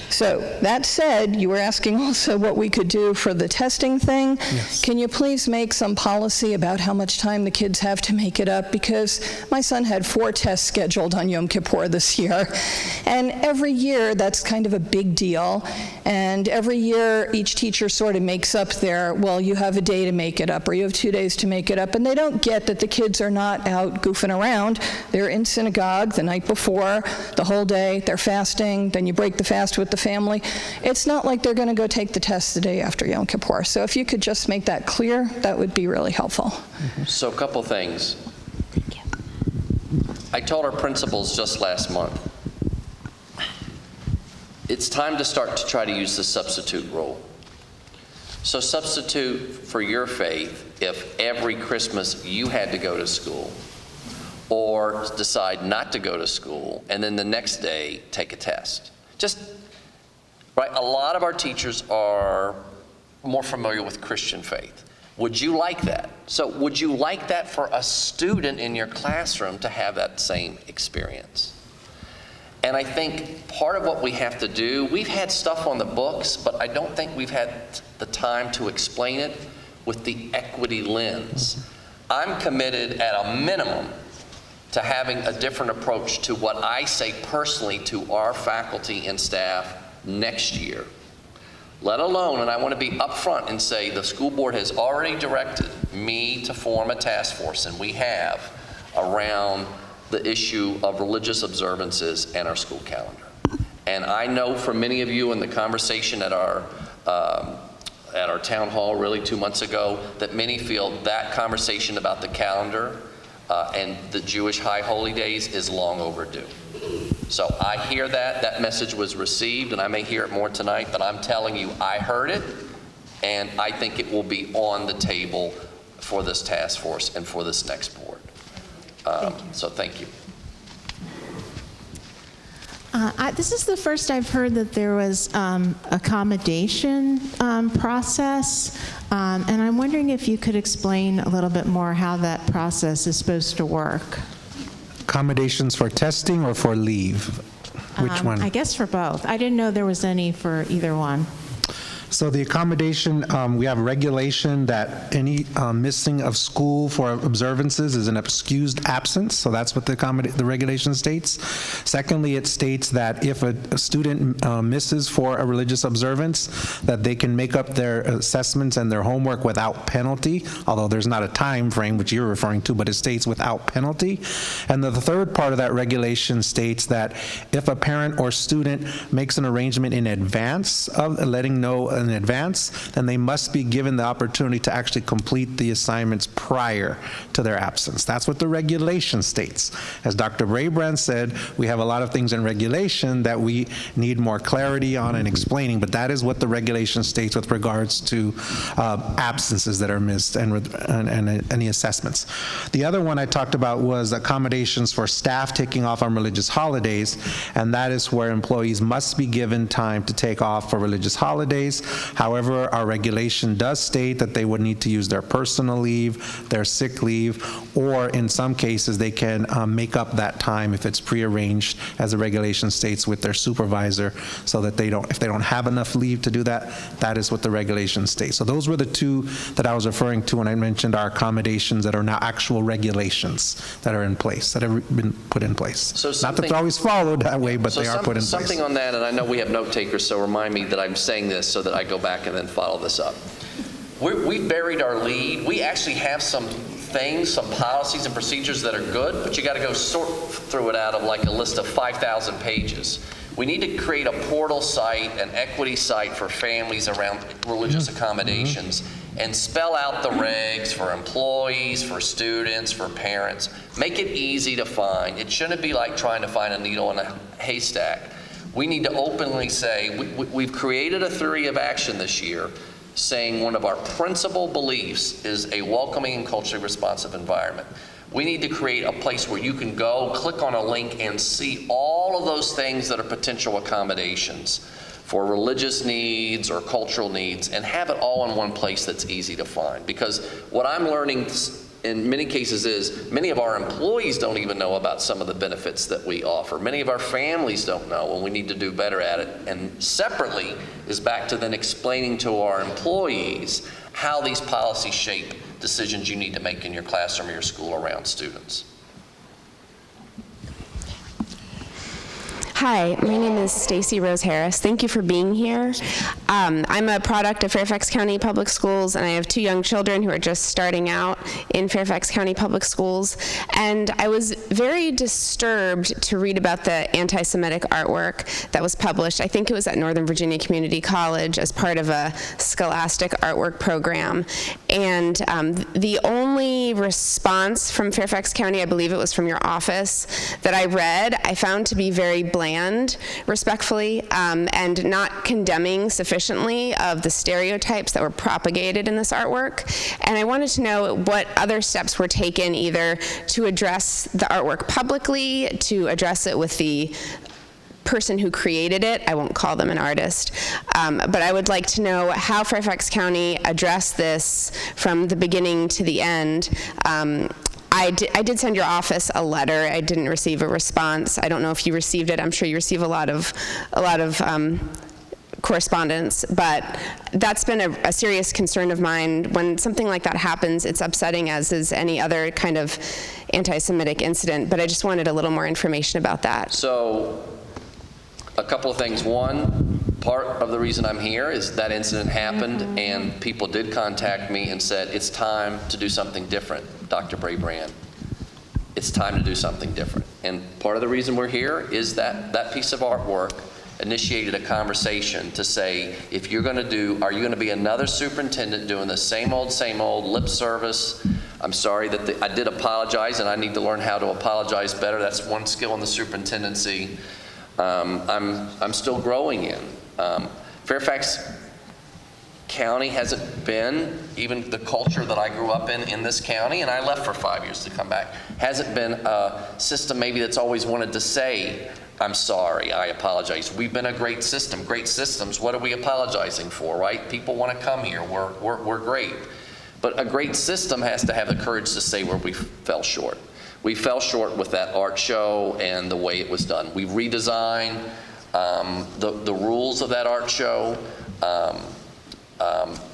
H: So that said, you were asking also what we could do for the testing thing.
A: Yes.
H: Can you please make some policy about how much time the kids have to make it up? Because my son had 4 tests scheduled on Yom Kippur this year. And every year, that's kind of a big deal. And every year, each teacher sort of makes up their, well, you have a day to make it up, or you have 2 days to make it up. And they don't get that the kids are not out goofing around. They're in synagogue the night before, the whole day. They're fasting. Then you break the fast with the family. It's not like they're going to go take the test the day after Yom Kippur. So if you could just make that clear, that would be really helpful.
G: So a couple things. I told our principals just last month, it's time to start to try to use the substitute rule. So substitute for your faith if every Christmas you had to go to school, or decide not to go to school, and then the next day take a test. Just, right, a lot of our teachers are more familiar with Christian faith. Would you like that? So would you like that for a student in your classroom to have that same experience? And I think part of what we have to do, we've had stuff on the books, but I don't think we've had the time to explain it with the equity lens. I'm committed at a minimum to having a different approach to what I say personally to our faculty and staff next year. Let alone, and I want to be upfront and say the school board has already directed me to form a task force, and we have, around the issue of religious observances and our school calendar. And I know from many of you in the conversation at our town hall really 2 months ago that many feel that conversation about the calendar and the Jewish high holy days is long overdue. So I hear that message was received, and I may hear it more tonight, but I'm telling you, I heard it, and I think it will be on the table for this task force and for this next board. So thank you.
F: This is the first I've heard that there was accommodation process, and I'm wondering if you could explain a little bit more how that process is supposed to work.
A: Accommodations for testing or for leave? Which one?
F: I guess for both. I didn't know there was any for either one.
A: So the accommodation, we have regulation that any missing of school for observances is an excused absence. So that's what the regulation states. Secondly, it states that if a student misses for a religious observance, that they can make up their assessments and their homework without penalty, although there's not a time frame, which you're referring to, but it states without penalty. And the third part of that regulation states that if a parent or student makes an arrangement in advance of letting know in advance, then they must be given the opportunity to actually complete the assignments prior to their absence. That's what the regulation states. As Dr. Braybrand said, we have a lot of things in regulation that we need more clarity on and explaining, but that is what the regulation states with regards to absences that are missed and any assessments. The other one I talked about was accommodations for staff taking off on religious holidays, and that is where employees must be given time to take off for religious holidays. However, our regulation does state that they would need to use their personal leave, their sick leave, or in some cases, they can make up that time if it's prearranged, as the regulation states, with their supervisor, so that if they don't have enough leave to do that, that is what the regulation states. So those were the two that I was referring to when I mentioned our accommodations that are now actual regulations that are in place, that have been put in place.
G: So
A: Not that they're always followed that way, but
G: So
A: they are put in place.
G: something on that, and I know we have note takers, so remind me that I'm saying this so that I go back and then follow this up. We buried our lead. We actually have some things, some policies and procedures that are good, but you got to go sort through it out of like a list of 5,000 pages. We need to create a portal site, an equity site for families around religious accommodations, and spell out the regs for employees, for students, for parents. Make it easy to find. It shouldn't be like trying to find a needle in a haystack. We need to openly say, we've created a theory of action this year saying one of our principal beliefs is a welcoming and culturally responsive environment. We need to create a place where you can go, click on a link, and see all of those things that are potential accommodations for religious needs or cultural needs, and have it all in one place that's easy to find. Because what I'm learning in many cases is many of our employees don't even know about some of the benefits that we offer. Many of our families don't know, and we need to do better at it. And separately is back to then explaining to our employees how these policies shape decisions you need to make in your classroom or your school around students.
I: Hi, my name is Stacy Rose Harris. Thank you for being here. I'm a product of Fairfax County Public Schools, and I have 2 young children who are just starting out in Fairfax County Public Schools. And I was very disturbed to read about the anti-Semitic artwork that was published. I think it was at Northern Virginia Community College as part of a scholastic artwork program. And the only response from Fairfax County, I believe it was from your office, that I read, I found to be very bland, respectfully, and not condemning sufficiently of the stereotypes that were propagated in this artwork. And I wanted to know what other steps were taken, either to address the artwork publicly, to address it with the person who created it. I won't call them an artist, but I would like to know how Fairfax County addressed this from the beginning to the end. I did send your office a letter. I didn't receive a response. I don't know if you received it. I'm sure you receive a lot of correspondence, but that's been a serious concern of mine. When something like that happens, it's upsetting, as is any other kind of anti-Semitic incident, but I just wanted a little more information about that.
G: So, a couple of things. One, part of the reason I'm here is that incident happened, and people did contact me and said, it's time to do something different, Dr. Brabrand. It's time to do something different. And part of the reason we're here is that that piece of artwork initiated a conversation to say, if you're going to do, are you going to be another superintendent doing the same old lip service? I'm sorry that I did apologize, and I need to learn how to apologize better. That's one skill in the superintendency I'm still growing in. Fairfax County hasn't been, even the culture that I grew up in this county, and I left for 5 years to come back, hasn't been a system maybe that's always wanted to say, I'm sorry, I apologize. We've been a great system. Great systems, what are we apologizing for, right? People want to come here, we're great. But a great system has to have the courage to say where we fell short. We fell short with that art show and the way it was done. We redesigned the rules of that art show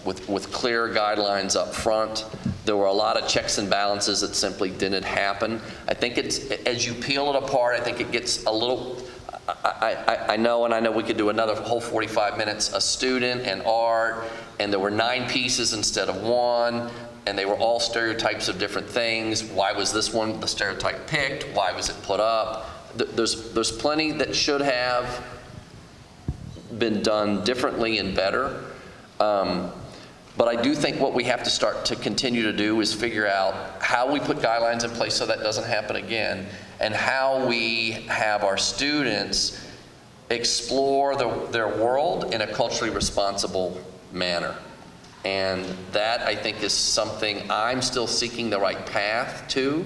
G: with clear guidelines up front. There were a lot of checks and balances that simply didn't happen. I think it's, as you peel it apart, I think it gets a little, I know we could do another whole 45 minutes, a student and art, and there were 9 pieces instead of 1, and they were all stereotypes of different things. Why was this one the stereotype picked? Why was it put up? There's plenty that should have been done differently and better. But I do think what we have to start to continue to do is figure out how we put guidelines in place so that doesn't happen again, and how we have our students explore their world in a culturally responsible manner. And that, I think, is something I'm still seeking the right path to,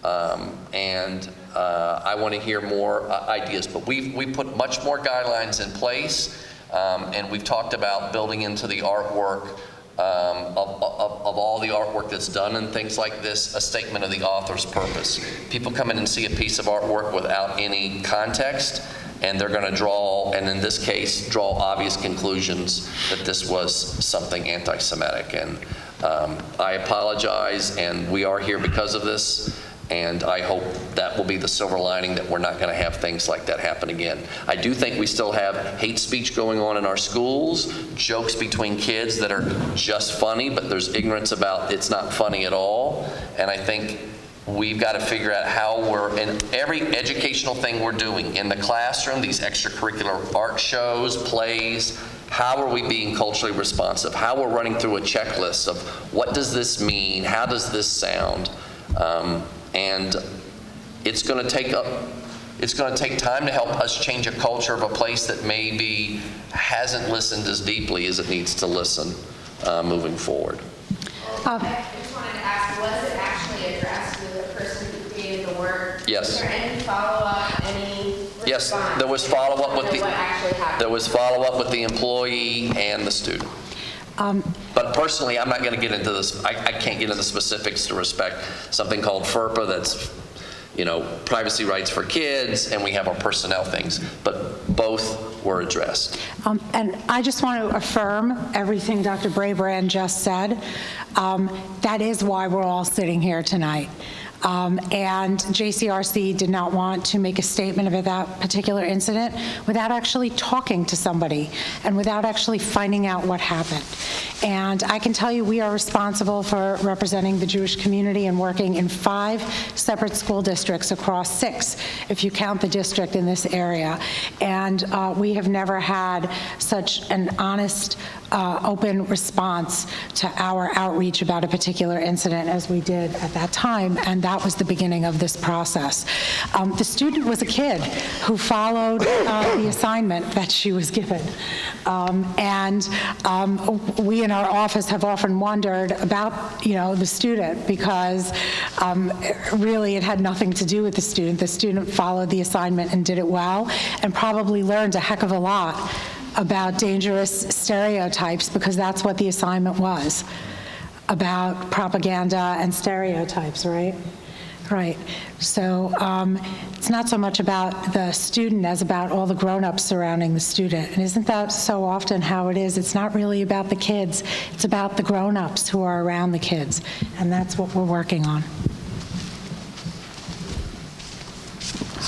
G: and I want to hear more ideas. But we put much more guidelines in place. And we've talked about building into the artwork of all the artwork that's done and things like this, a statement of the author's purpose. People come in and see a piece of artwork without any context, and they're going to draw, and in this case, draw obvious conclusions that this was something anti-Semitic. And I apologize, and we are here because of this. And I hope that will be the silver lining, that we're not going to have things like that happen again. I do think we still have hate speech going on in our schools, jokes between kids that are just funny, but there's ignorance about it's not funny at all. And I think we've got to figure out how we're, in every educational thing we're doing, in the classroom, these extracurricular art shows, plays, how are we being culturally responsive? How we're running through a checklist of what does this mean? How does this sound? And it's going to take time to help us change a culture of a place that maybe hasn't listened as deeply as it needs to listen moving forward.
I: I just wanted to ask, was it actually addressed with the person who created the work?
G: Yes.
I: Was there any follow-up, any response?
G: Yes, there was follow-up with
I: what actually happened?
G: There was follow-up with the employee and the student. But personally, I'm not going to get into this. I can't get into the specifics to respect something called FERPA, that's, privacy rights for kids, and we have our personnel things. But both were addressed.
D: And I just want to affirm everything Dr. Brabrand just said. That is why we're all sitting here tonight. And JCRC did not want to make a statement about that particular incident without actually talking to somebody and without actually finding out what happened. And I can tell you we are responsible for representing the Jewish community and working in 5 separate school districts across 6, if you count the district in this area. And we have never had such an honest, open response to our outreach about a particular incident as we did at that time, and that was the beginning of this process. The student was a kid who followed the assignment that she was given. We in our office have often wondered about, the student, because really it had nothing to do with the student. The student followed the assignment and did it well, and probably learned a heck of a lot about dangerous stereotypes, because that's what the assignment was, about propaganda and stereotypes, right? Right. So it's not so much about the student as about all the grown-ups surrounding the student. And isn't that so often how it is? It's not really about the kids. It's about the grown-ups who are around the kids. And that's what we're working on.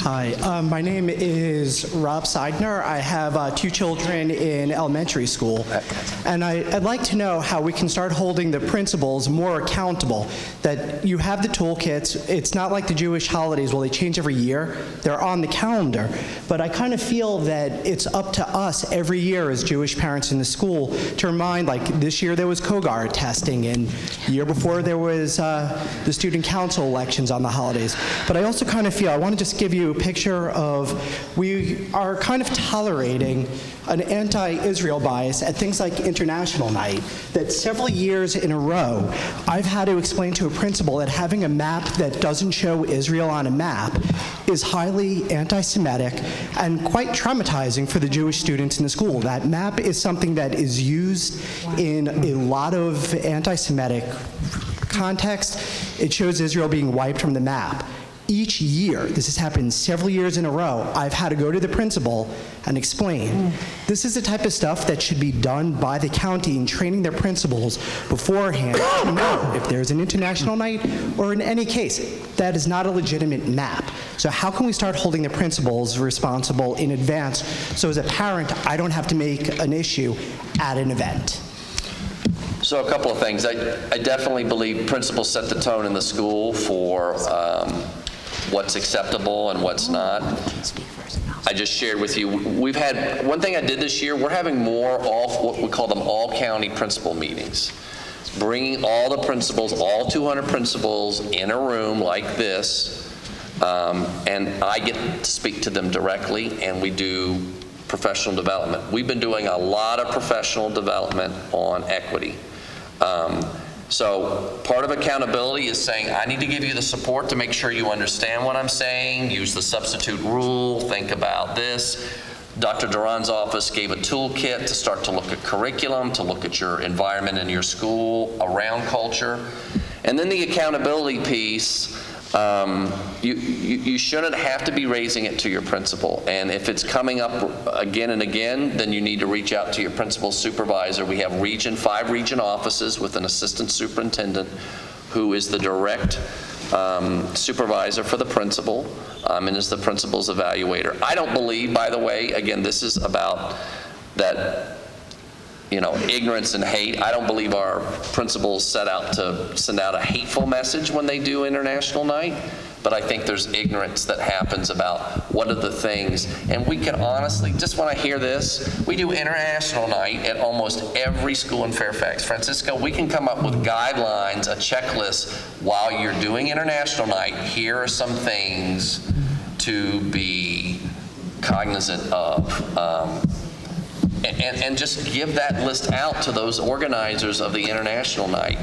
J: Hi, my name is Rob Seidner. I have 2 children in elementary school, and I'd like to know how we can start holding the principals more accountable, that you have the toolkits. It's not like the Jewish holidays, well, they change every year. They're on the calendar, but I kind of feel that it's up to us every year as Jewish parents in the school to remind, like this year there was Kogar testing, and the year before there was the student council elections on the holidays. But I also kind of feel, I want to just give you a picture of, we are kind of tolerating an anti-Israel bias at things like International Night, that several years in a row, I've had to explain to a principal that having a map that doesn't show Israel on a map is highly anti-Semitic and quite traumatizing for the Jewish students in the school. That map is something that is used in a lot of anti-Semitic context. It shows Israel being wiped from the map. Each year, this has happened several years in a row, I've had to go to the principal and explain, this is the type of stuff that should be done by the county in training their principals beforehand to know if there's an international night, or in any case, that is not a legitimate map. So how can we start holding the principals responsible in advance, so as a parent, I don't have to make an issue at an event?
G: So a couple of things. I definitely believe principals set the tone in the school for what's acceptable and what's not. I just shared with you, we've had, one thing I did this year, we're having more what we call them all-county principal meetings. Bringing all the principals, all 200 principals in a room like this, and I get to speak to them directly, and we do professional development. We've been doing a lot of professional development on equity. So part of accountability is saying, I need to give you the support to make sure you understand what I'm saying, use the substitute rule, think about this. Dr. Duran's office gave a toolkit to start to look at curriculum, to look at your environment in your school around culture. And then the accountability piece, you shouldn't have to be raising it to your principal. And if it's coming up again and again, then you need to reach out to your principal supervisor. We have 5 region offices with an assistant superintendent who is the direct supervisor for the principal and is the principal's evaluator. I don't believe, by the way, again, this is about that, ignorance and hate. I don't believe our principals set out to send out a hateful message when they do International Night, but I think there's ignorance that happens about what are the things. And we can honestly, just when I hear this, we do International Night at almost every school in Fairfax. Francisco, we can come up with guidelines, a checklist. While you're doing International Night, here are some things to be cognizant of. And just give that list out to those organizers of the International Night.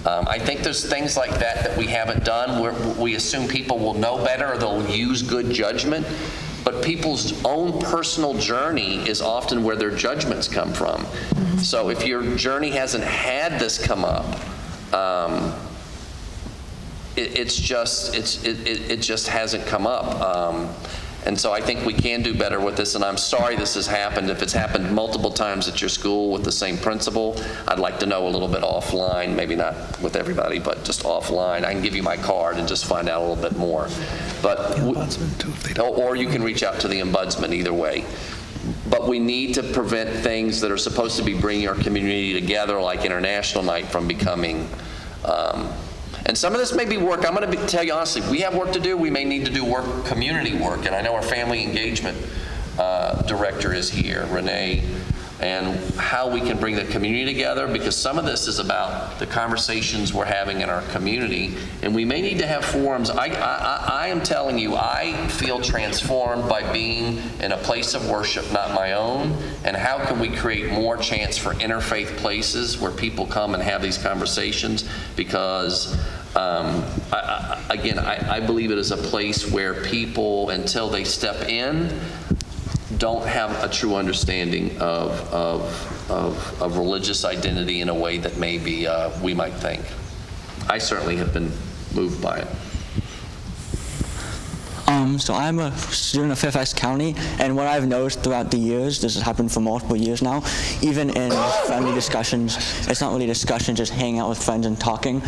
G: I think there's things like that we haven't done where we assume people will know better or they'll use good judgment, but people's own personal journey is often where their judgments come from. So if your journey hasn't had this come up, it just hasn't come up. And so I think we can do better with this, and I'm sorry this has happened. If it's happened multiple times at your school with the same principal, I'd like to know a little bit offline, maybe not with everybody, but just offline. I can give you my card and just find out a little bit more. But or you can reach out to the ombudsman, either way. But we need to prevent things that are supposed to be bringing our community together, like International Night, from becoming and some of this may be work. I'm going to tell you honestly, we have work to do. We may need to do work, community work. And I know our family engagement director is here, Renee, and how we can bring the community together, because some of this is about the conversations we're having in our community. And we may need to have forums. I am telling you, I feel transformed by being in a place of worship, not my own. And how can we create more chance for interfaith places where people come and have these conversations? Because I believe it is a place where people, until they step in, don't have a true understanding of religious identity in a way that maybe we might think. I certainly have been moved by it.
K: So I'm a student of Fairfax County, and what I've noticed throughout the years, this has happened for multiple years now, even in family discussions, it's not really discussion, just hanging out with friends and talking.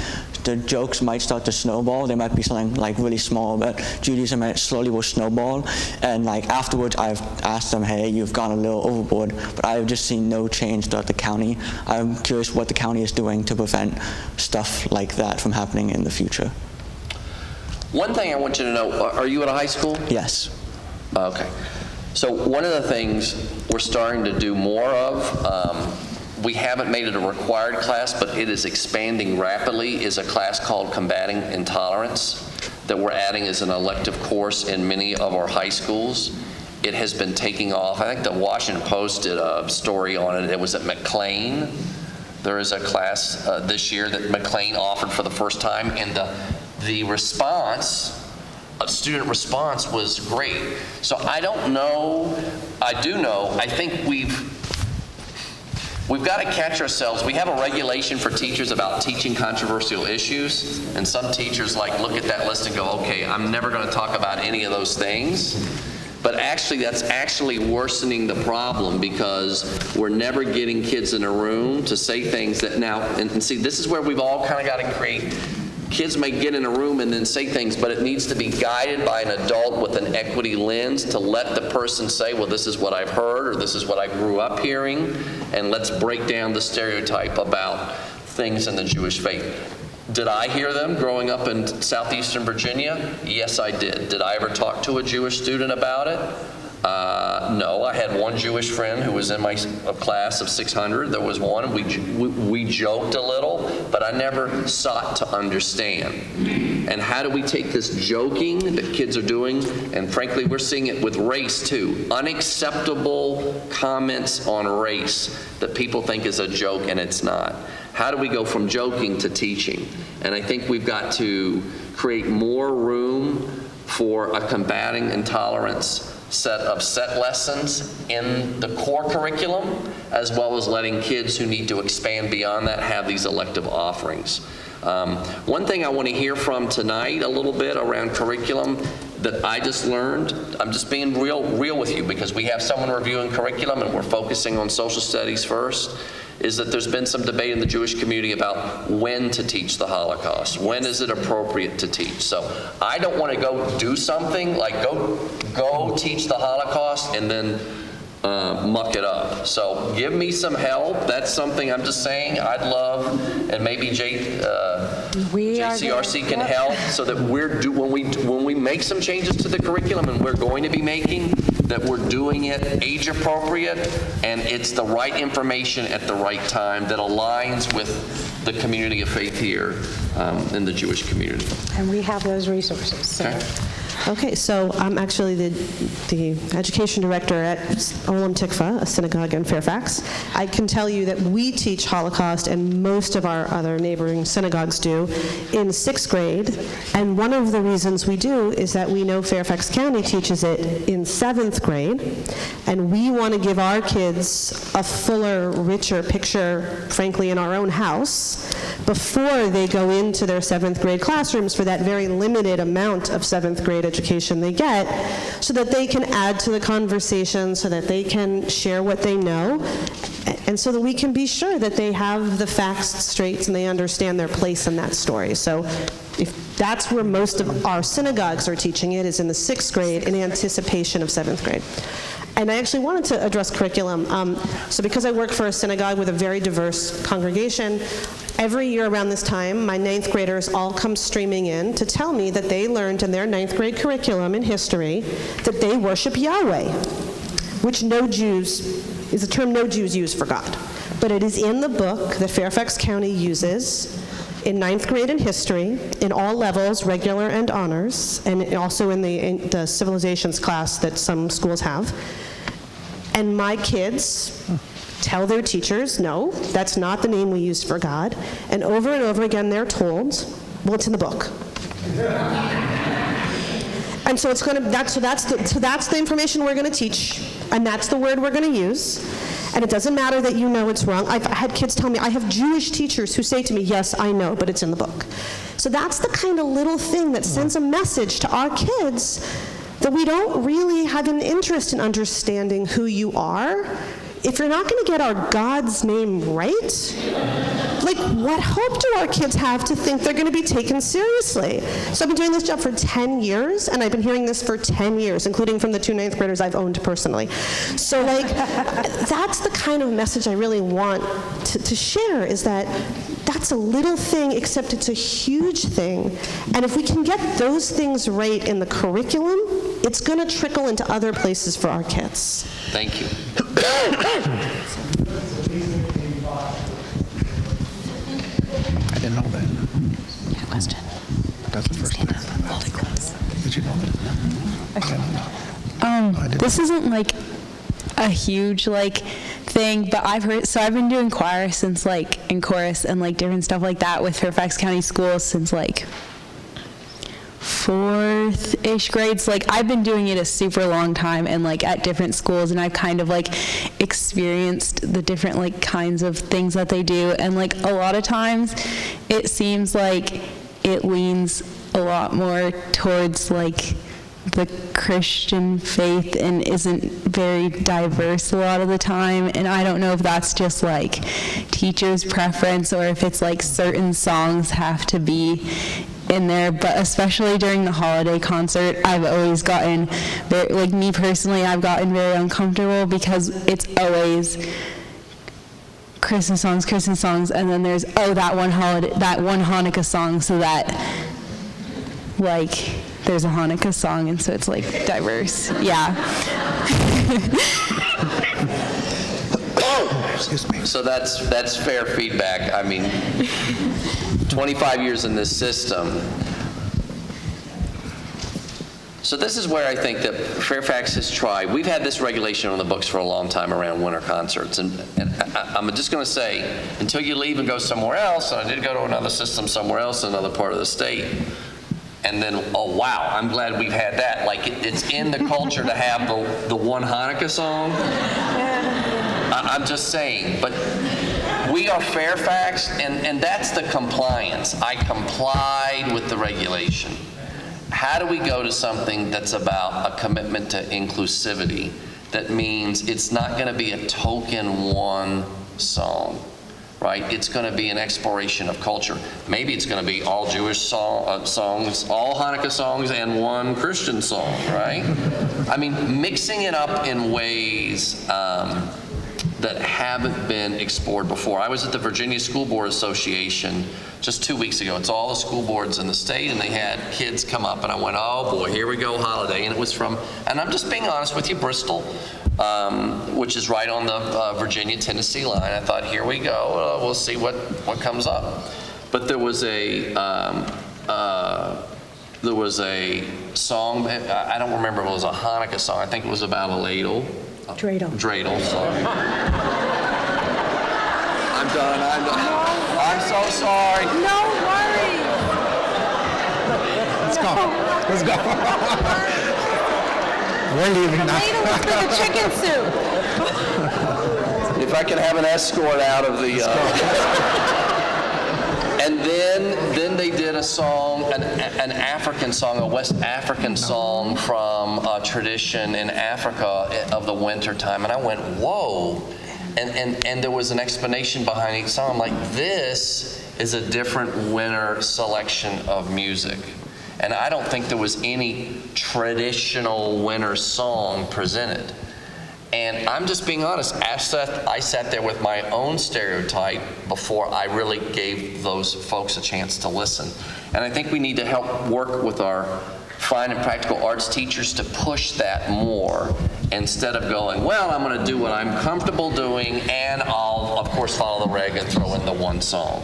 K: The jokes might start to snowball. They might be something like really small, but Judaism, and it slowly will snowball. And like afterwards, I've asked them, hey, you've gone a little overboard, but I've just seen no change throughout the county. I'm curious what the county is doing to prevent stuff like that from happening in the future.
G: One thing I want you to know, are you at a high school?
K: Yes.
G: Okay. So one of the things we're starting to do more of, we haven't made it a required class, but it is expanding rapidly, is a class called Combating Intolerance that we're adding as an elective course in many of our high schools. It has been taking off. I think the Washington Post did a story on it. It was at McLean. There is a class this year that McLean offered for the first time, and the response, student response, was great. So I don't know, I do know, I think we've got to catch ourselves. We have a regulation for teachers about teaching controversial issues, and some teachers look at that list and go, okay, I'm never going to talk about any of those things. But actually, that's actually worsening the problem, because we're never getting kids in a room to say things that now, and see, this is where we've all kind of got to create. Kids may get in a room and then say things, but it needs to be guided by an adult with an equity lens to let the person say, well, this is what I've heard, or this is what I grew up hearing, and let's break down the stereotype about things in the Jewish faith. Did I hear them growing up in southeastern Virginia? Yes, I did. Did I ever talk to a Jewish student about it? No, I had one Jewish friend who was in my class of 600. There was one. We joked a little, but I never sought to understand. And how do we take this joking that kids are doing, and frankly, we're seeing it with race too, unacceptable comments on race that people think is a joke and it's not. How do we go from joking to teaching? And I think we've got to create more room for a combating intolerance set of set lessons in the core curriculum, as well as letting kids who need to expand beyond that have these elective offerings. One thing I want to hear from tonight a little bit around curriculum that I just learned, I'm just being real with you because we have someone reviewing curriculum and we're focusing on social studies first, is that there's been some debate in the Jewish community about when to teach the Holocaust. When is it appropriate to teach? So I don't want to go do something like go teach the Holocaust and then muck it up. So give me some help. That's something I'm just saying I'd love, and maybe JCRC can help so that when we make some changes to the curriculum, and we're going to be making, that we're doing it age appropriate and it's the right information at the right time that aligns with the community of faith here in the Jewish community.
L: And we have those resources. So.
G: Okay.
L: Okay, so I'm actually the education director at Olam Tikva, a synagogue in Fairfax. I can tell you that we teach Holocaust, and most of our other neighboring synagogues do, in 6th grade. And one of the reasons we do is that we know Fairfax County teaches it in 7th grade, and we want to give our kids a fuller, richer picture, frankly, in our own house before they go into their 7th grade classrooms for that very limited amount of 7th grade education they get, so that they can add to the conversation, so that they can share what they know, and so that we can be sure that they have the facts straight and they understand their place in that story. So if that's where most of our synagogues are teaching it, is in the 6th grade in anticipation of 7th grade. And I actually wanted to address curriculum. So because I work for a synagogue with a very diverse congregation, every year around this time, my 9th graders all come streaming in to tell me that they learned in their 9th grade curriculum in history that they worship Yahweh, which is a term no Jews use for God. But it is in the book that Fairfax County uses in 9th grade in history, in all levels, regular and honors, and also in the civilizations class that some schools have. And my kids tell their teachers, no, that's not the name we use for God. And over again, they're told, well, it's in the book. And so it's going to, that's the information we're going to teach, and that's the word we're going to use. And it doesn't matter that you know it's wrong. I've had kids tell me, I have Jewish teachers who say to me, yes, I know, but it's in the book. So that's the kind of little thing that sends a message to our kids that we don't really have an interest in understanding who you are. If you're not going to get our God's name right, like, what hope do our kids have to think they're going to be taken seriously? So I've been doing this job for 10 years, and I've been hearing this for 10 years, including from the 2 9th graders I've owned personally. So, like, that's the kind of message I really want to share, is that that's a little thing, except it's a huge thing. And if we can get those things right in the curriculum, it's going to trickle into other places for our kids.
G: Thank you.
A: I didn't know that.
H: Yeah, question.
A: That's the first time.
H: Hold it close.
A: Did you know that?
M: This isn't like a huge thing, but I've been doing choir since in chorus and different stuff like that with Fairfax County Schools since 4th-ish grades. I've been doing it a super long time and at different schools, and I've kind of experienced the different kinds of things that they do, and a lot of times it seems like it leans a lot more towards the Christian faith and isn't very diverse a lot of the time. And I don't know if that's just teachers' preference or if it's certain songs have to be in there. But especially during the holiday concert, I've always gotten me personally, I've gotten very uncomfortable because it's always Christmas songs, and then there's that one Hanukkah song, so that there's a Hanukkah song, and so it's diverse. Yeah.
A: Excuse me.
G: So that's fair feedback. I mean, 25 years in this system. So this is where I think that Fairfax has tried. We've had this regulation on the books for a long time around winter concerts, and I'm just going to say, until you leave and go somewhere else, and I did go to another system somewhere else in another part of the state, And then, oh wow, I'm glad we've had that. Like it's in the culture to have the one Hanukkah song. I'm just saying, but we are Fairfax, and that's the compliance. I complied with the regulation. How do we go to something that's about a commitment to inclusivity? That means it's not going to be a token one song, right? It's going to be an exploration of culture. Maybe it's going to be all Jewish songs, all Hanukkah songs, and one Christian song, right? I mean, mixing it up in ways that haven't been explored before. I was at the Virginia School Board Association just 2 weeks ago. It's all the school boards in the state, and they had kids come up, and I went, oh boy, here we go, holiday. And it was from, and I'm just being honest with you, Bristol, which is right on the Virginia-Tennessee line. I thought, here we go, we'll see what comes up. But there was a song, I don't remember if it was a Hanukkah song, I think it was about a ladle. Dreidel, sorry. I'm done. I'm so sorry.
D: No worries.
A: Let's go. Let's go. We're leaving now.
D: Ladle was for the chicken soup.
G: If I can have an escort out of the... And then they did a song, an African song, a West African song from a tradition in Africa of the winter time. And I went, whoa. And there was an explanation behind each song. I'm like, this is a different winter selection of music. And I don't think there was any traditional winter song presented. And I'm just being honest, I sat there with my own stereotype before I really gave those folks a chance to listen. And I think we need to help work with our fine and practical arts teachers to push that more instead of going, well, I'm going to do what I'm comfortable doing, and I'll, of course, follow the reg and throw in the one song.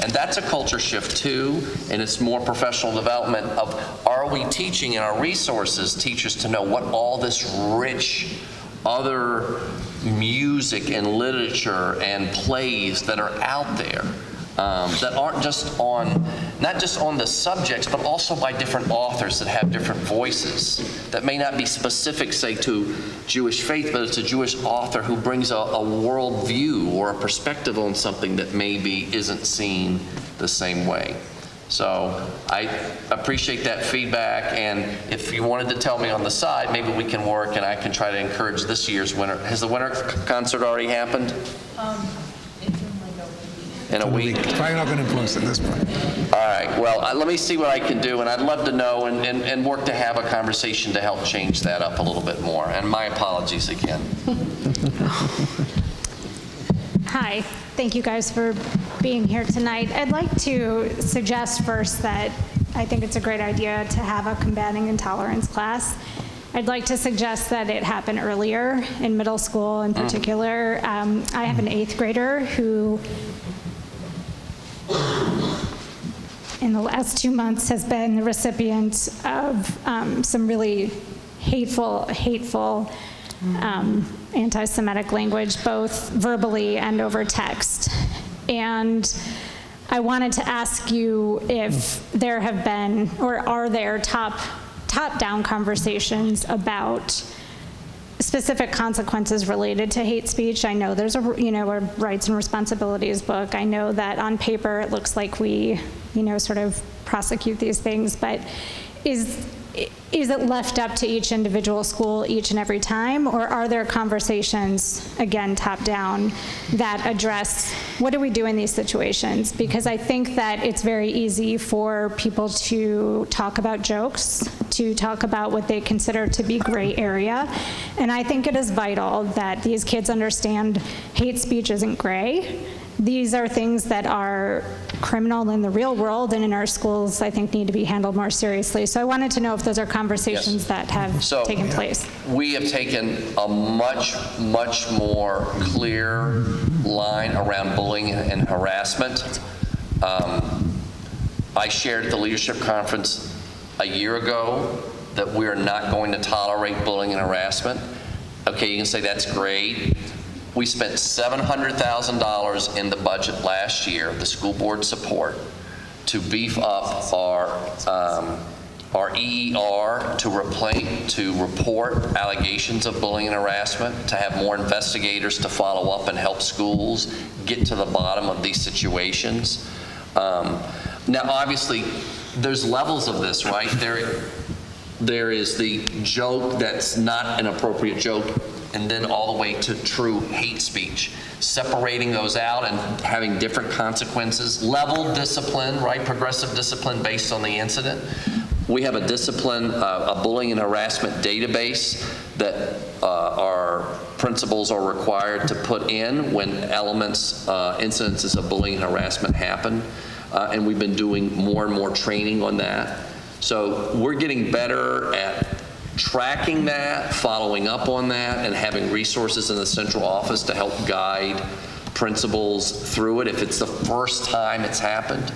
G: And that's a culture shift too, and it's more professional development of, are we teaching in our resources teachers to know what all this rich other music and literature and plays that are out there that aren't just on, not just on the subjects, but also by different authors that have different voices that may not be specific, say, to Jewish faith, but it's a Jewish author who brings a world view or a perspective on something that maybe isn't seen the same way. So I appreciate that feedback, and if you wanted to tell me on the side, maybe we can work and I can try to encourage this year's winter. Has the winter concert already happened? It's in a week.
A: It's probably not going to influence at this point.
G: All right, well, let me see what I can do, and I'd love to know and work to have a conversation to help change that up a little bit more. And my apologies again.
D: Hi, thank you guys for being here tonight. I'd like to suggest first that I think it's a great idea to have a combating intolerance class. I'd like to suggest that it happen earlier in middle school in particular. I have an 8th grader who in the last 2 months has been the recipient of some really hateful anti-Semitic language, both verbally and over text. And I wanted to ask you if there have been, or are there top-down conversations about specific consequences related to hate speech. I know there's a rights and responsibilities book. I know that on paper it looks like we, sort of prosecute these things, but is it left up to each individual school each and every time, or are there conversations, again, top down, that address what do we do in these situations? Because I think that it's very easy for people to talk about jokes, to talk about what they consider to be gray area, and I think it is vital that these kids understand hate speech isn't gray. These are things that are criminal in the real world, and in our schools, I think, need to be handled more seriously. So I wanted to know if those are conversations that have taken place.
G: We have taken a much more clear line around bullying and harassment. I shared at the leadership conference a year ago that we're not going to tolerate bullying and harassment. Okay, you can say that's great. We spent $700,000 in the budget last year, the school board support, to beef up our our EER to report allegations of bullying and harassment, to have more investigators to follow up and help schools get to the bottom of these situations. Now, obviously, there's levels of this, right? There is the joke that's not an appropriate joke, and then all the way to true hate speech. Separating those out and having different consequences. Level discipline, right? Progressive discipline based on the incident. We have a bullying and harassment database that our principals are required to put in when incidences of bullying and harassment happen. And we've been doing more and more training on that. So we're getting better at tracking that, following up on that, and having resources in the central office to help guide principals through it if it's the first time it's happened.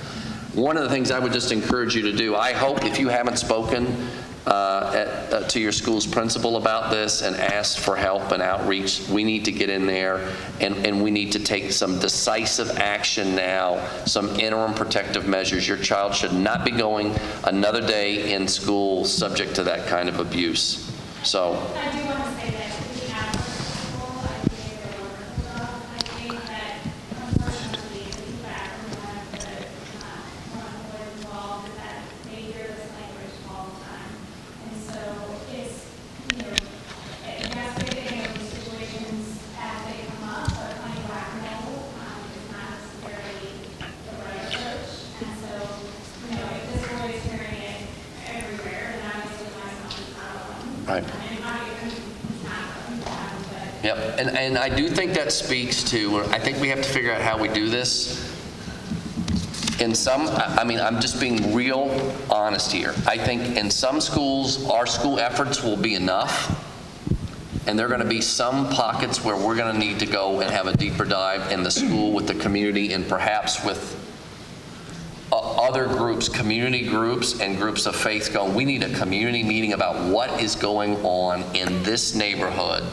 G: One of the things I would just encourage you to do, I hope if you haven't spoken to your school's principal about this and asked for help and outreach, we need to get in there and we need to take some decisive action now, some interim protective measures. Your child should not be going another day in school subject to that kind of abuse. So.
N: I do want to say that we have school, I think they're wonderful. I think that unfortunately, in fact, one of the boys involved is that they hear this language all the time. And so it's, investigating those situations as they come up, but playing whack-a-mole is not necessarily the right approach. And so, if this boy is hearing it everywhere, then obviously my son is not alone.
G: Right. Yep, and I do think that speaks to, I think we have to figure out how we do this. In some, I'm just being real honest here. I think in some schools, our school efforts will be enough, and there are going to be some pockets where we're going to need to go and have a deeper dive in the school with the community and perhaps with other groups, community groups and groups of faith going, we need a community meeting about what is going on in this neighborhood.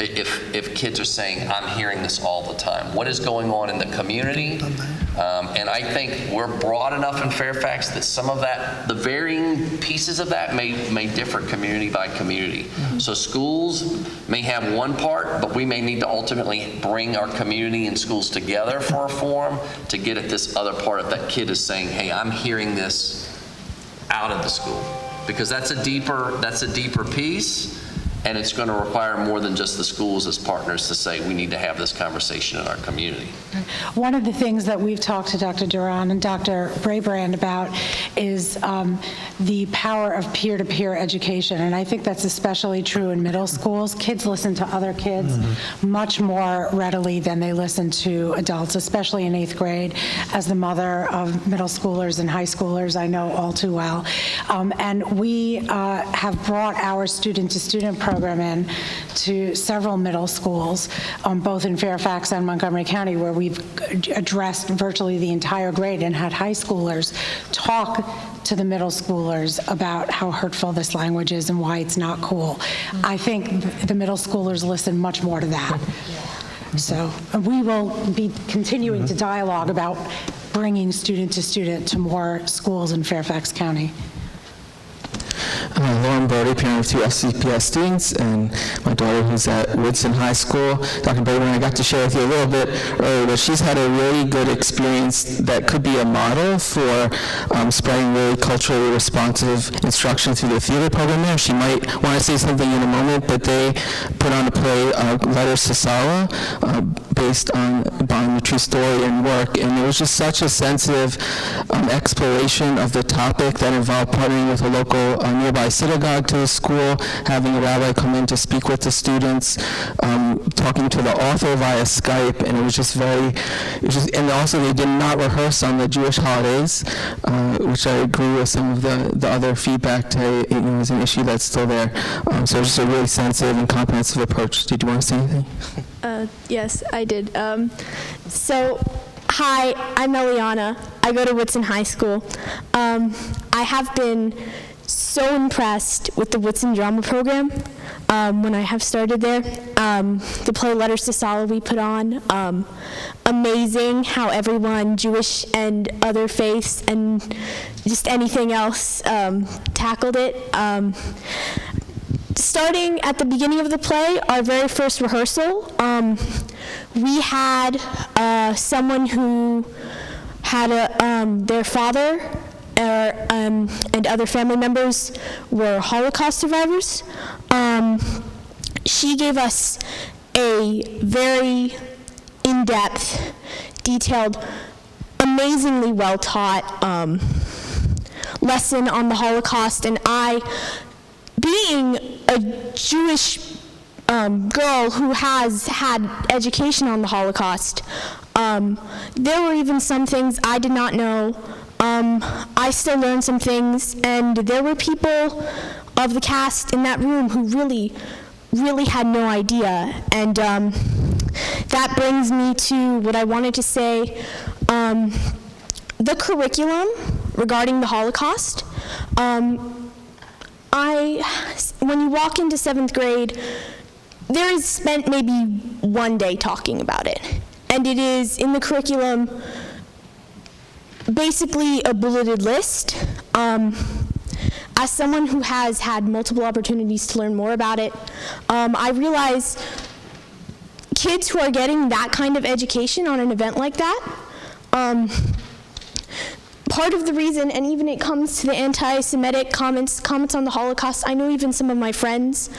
G: If kids are saying, I'm hearing this all the time, what is going on in the community? And I think we're broad enough in Fairfax that some of that, the varying pieces of that may differ community by community. Mm-hmm. So schools may have one part, but we may need to ultimately bring our community and schools together for a forum to get at this other part of that kid is saying, hey, I'm hearing this out of the school. Because that's a deeper piece. And it's going to require more than just the schools as partners to say we need to have this conversation in our community.
D: One of the things that we've talked to Dr. Duran and Dr. Braybrand about is the power of peer-to-peer education. And I think that's especially true in middle schools. Kids listen to other kids much more readily than they listen to adults, especially in 8th grade. As the mother of middle schoolers and high schoolers, I know all too well. And we have brought our student-to-student program in to several middle schools, both in Fairfax and Montgomery County, where we've addressed virtually the entire grade and had high schoolers talk to the middle schoolers about how hurtful this language is and why it's not cool. I think the middle schoolers listen much more to that. So we will be continuing to dialogue about bringing student to student to more schools in Fairfax County.
O: Lauren Brody, parent of 2 SCPS students, and my daughter who's at Woodson High School. Dr. Brady, I got to share with you a little bit earlier, but she's had a really good experience that could be a model for spreading really culturally responsive instruction through the theater program there. She might want to say something in a moment, but they put on a play, Letters to Sala, based on the true story and work, and it was just such a sensitive exploration of the topic that involved partnering with a local nearby synagogue to the school, having a rabbi come in to speak with the students, talking to the author via Skype, and it was just and also they did not rehearse on the Jewish holidays, which I agree with some of the other feedback to, is an issue that's still there. So it was just a really sensitive and comprehensive approach. Did you want to say anything?
P: Yes, I did. So, hi, I'm Eliana. I go to Woodson High School. I have been so impressed with the Woodson drama program. when I have started there. The play Letters to Sala we put on, amazing how everyone, Jewish and other faiths and just anything else, tackled it. Starting at the beginning of the play, our very first rehearsal, we had someone who had their father and other family members were Holocaust survivors. She gave us a very in-depth, detailed, amazingly well-taught lesson on the Holocaust, and I, being a Jewish girl who has had education on the Holocaust, there were even some things I did not know. I still learned some things, and there were people of the cast in that room who really, really had no idea. And that brings me to what I wanted to say. The curriculum regarding the Holocaust, when you walk into 7th grade, there is spent maybe one day talking about it. And it is in the curriculum basically a bulleted list. As someone who has had multiple opportunities to learn more about it, I realize kids who are getting that kind of education on an event like that, part of the reason, and even it comes to the anti-Semitic comments on the Holocaust, I know even some of my friends,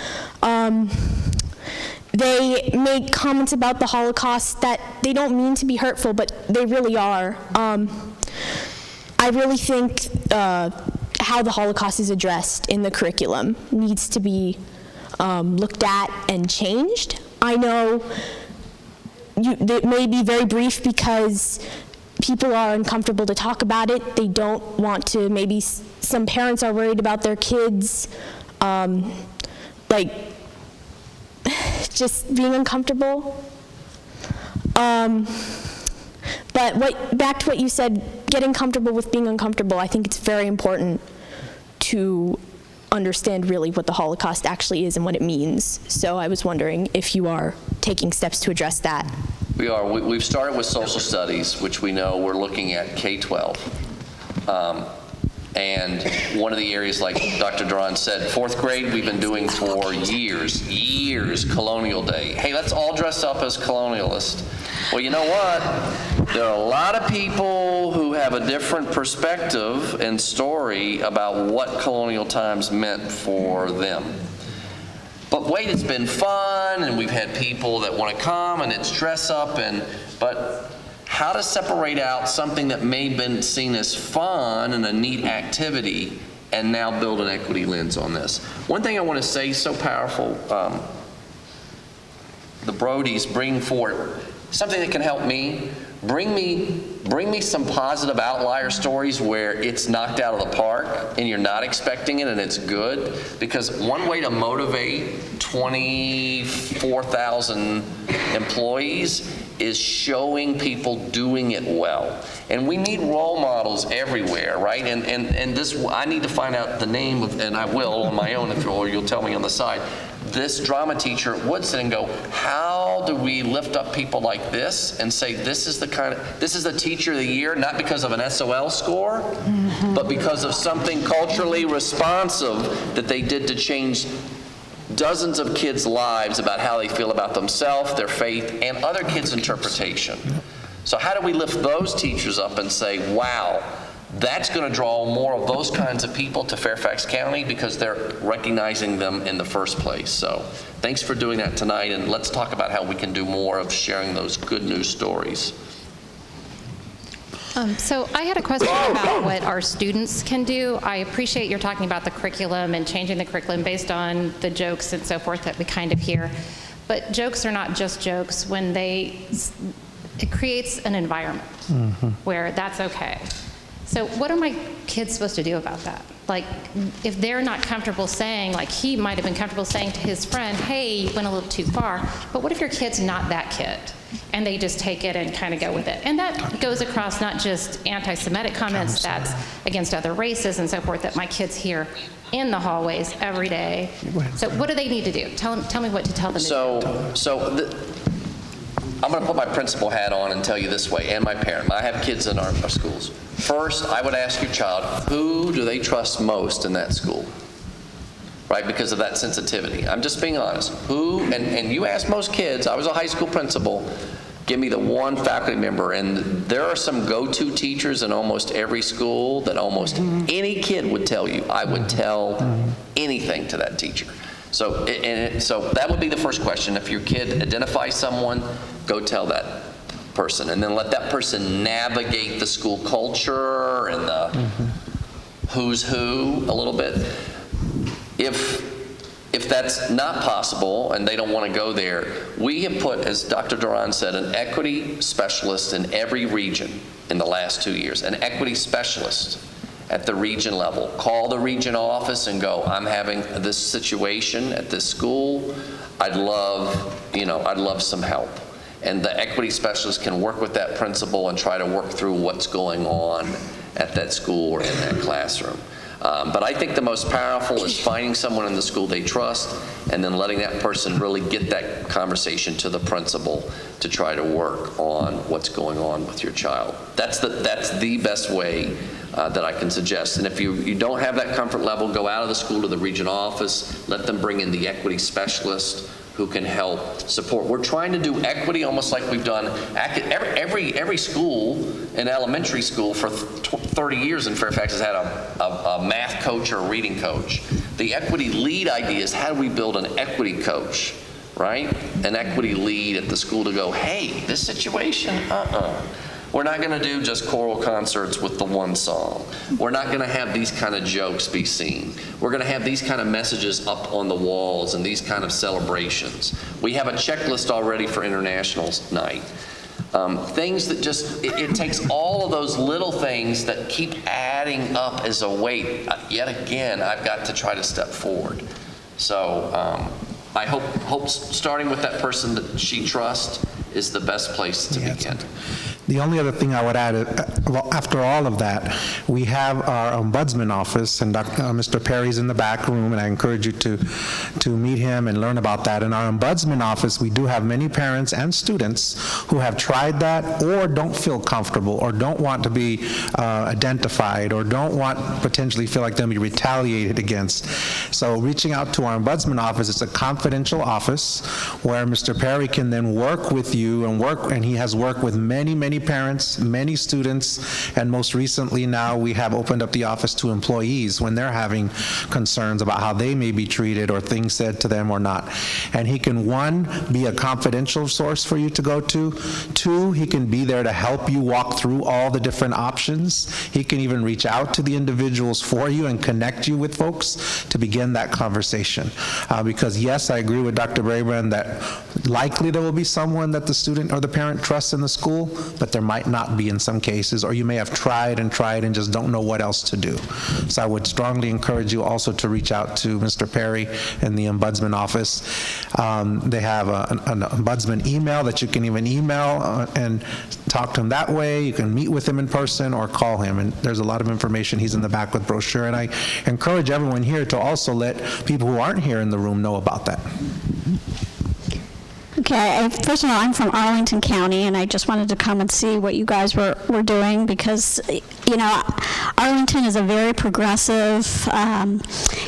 P: they make comments about the Holocaust that they don't mean to be hurtful, but they really are. I really think how the Holocaust is addressed in the curriculum needs to be looked at and changed. I know it may be very brief because people are uncomfortable to talk about it. They don't want to, maybe some parents are worried about their kids, just being uncomfortable. But back to what you said, getting comfortable with being uncomfortable, I think it's very important to understand really what the Holocaust actually is and what it means. So I was wondering if you are taking steps to address that.
G: We are. We've started with social studies, which we know we're looking at K-12. And one of the areas, like Dr. Duran said, 4th grade, we've been doing for years, Colonial Day. Hey, let's all dress up as colonialists. Well, you know what? There are a lot of people who have a different perspective and story about what colonial times meant for them. But wait, it's been fun, and we've had people that want to come, and it's dress up, but how to separate out something that may have been seen as fun and a neat activity and now build an equity lens on this. One thing I want to say, so powerful, the Brodies bring forward something that can help me. Bring me some positive outlier stories where it's knocked out of the park and you're not expecting it and it's good. Because one way to motivate 24,000 employees is showing people doing it well. And we need role models everywhere, right? And this, I need to find out the name of, and I will on my own, or you'll tell me on the side. This drama teacher at Woodson and go, how do we lift up people like this and say this is the teacher of the year, not because of an SOL score, but because of something culturally responsive that they did to change dozens of kids' lives about how they feel about themselves, their faith, and other kids' interpretation. So how do we lift those teachers up and say, wow, that's going to draw more of those kinds of people to Fairfax County because they're recognizing them in the first place. So thanks for doing that tonight, and let's talk about how we can do more of sharing those good news stories.
Q: So I had a question about what our students can do. I appreciate you're talking about the curriculum and changing the curriculum based on the jokes and so forth that we kind of hear. But jokes are not just jokes when it creates an environment where that's okay. So what are my kids supposed to do about that? Like, if they're not comfortable saying, like he might have been comfortable saying to his friend, hey, you went a little too far, but what if your kid's not that kid? and they just take it and kind of go with it. And that goes across not just anti-Semitic comments, that's against other races and so forth that my kids hear in the hallways every day. So what do they need to do? Tell me what to tell them to do.
G: I'm going to put my principal hat on and tell you this way, and my parent. I have kids in our schools. First, I would ask your child, who do they trust most in that school? Right, because of that sensitivity. I'm just being honest. Who, and you ask most kids, I was a high school principal, give me the one faculty member, and there are some go-to teachers in almost every school that almost any kid would tell you, I would tell anything to that teacher. So, so that would be the first question. If your kid identifies someone, go tell that person, and then let that person navigate the school culture and the who's who a little bit. If that's not possible and they don't want to go there, we have put, as Dr. Duran said, an equity specialist in every region in the last 2 years, an equity specialist at the region level. Call the region office and go, I'm having this situation at this school. I'd love some help. And the equity specialist can work with that principal and try to work through what's going on at that school or in that classroom. But I think the most powerful is finding someone in the school they trust and then letting that person really get that conversation to the principal to try to work on what's going on with your child. That's the best way that I can suggest. And if you don't have that comfort level, go out of the school to the region office, let them bring in the equity specialist who can help support. We're trying to do equity almost like we've done every school in elementary school for 30 years in Fairfax has had a math coach or a reading coach. The equity lead idea is how do we build an equity coach, right? An equity lead at the school to go, hey, this situation, we're not going to do just choral concerts with the one song. We're not going to have these kind of jokes be seen. We're going to have these kind of messages up on the walls and these kind of celebrations. We have a checklist already for International Night. Things that just, it takes all of those little things that keep adding up as a weight. Yet again, I've got to try to step forward. So I hope starting with that person that she trusts is the best place to begin.
A: The only other thing I would add, after all of that, we have our ombudsman office, and Mr. Perry's in the back room, and I encourage you to meet him and learn about that. In our ombudsman office, we do have many parents and students who have tried that or don't feel comfortable or don't want to be identified or don't want potentially feel like they'll be retaliated against. So reaching out to our ombudsman office, it's a confidential office where Mr. Perry can then work with you and he has worked with many parents, many students, and most recently now we have opened up the office to employees when they're having concerns about how they may be treated or things said to them or not. And he can, one, be a confidential source for you to go to. Two, he can be there to help you walk through all the different options. He can even reach out to the individuals for you and connect you with folks to begin that conversation. Because yes, I agree with Dr. Brabrand that likely there will be someone that the student or the parent trusts in the school, but there might not be in some cases, or you may have tried and just don't know what else to do. So I would strongly encourage you also to reach out to Mr. Perry in the Ombudsman office. They have an Ombudsman email that you can even email and talk to him that way. You can meet with him in person or call him, and there's a lot of information. He's in the back with brochure, and I encourage everyone here to also let people who aren't here in the room know about that.
R: Okay, first of all, I'm from Arlington County, and I just wanted to come and see what you guys were doing because, you know, Arlington is a very progressive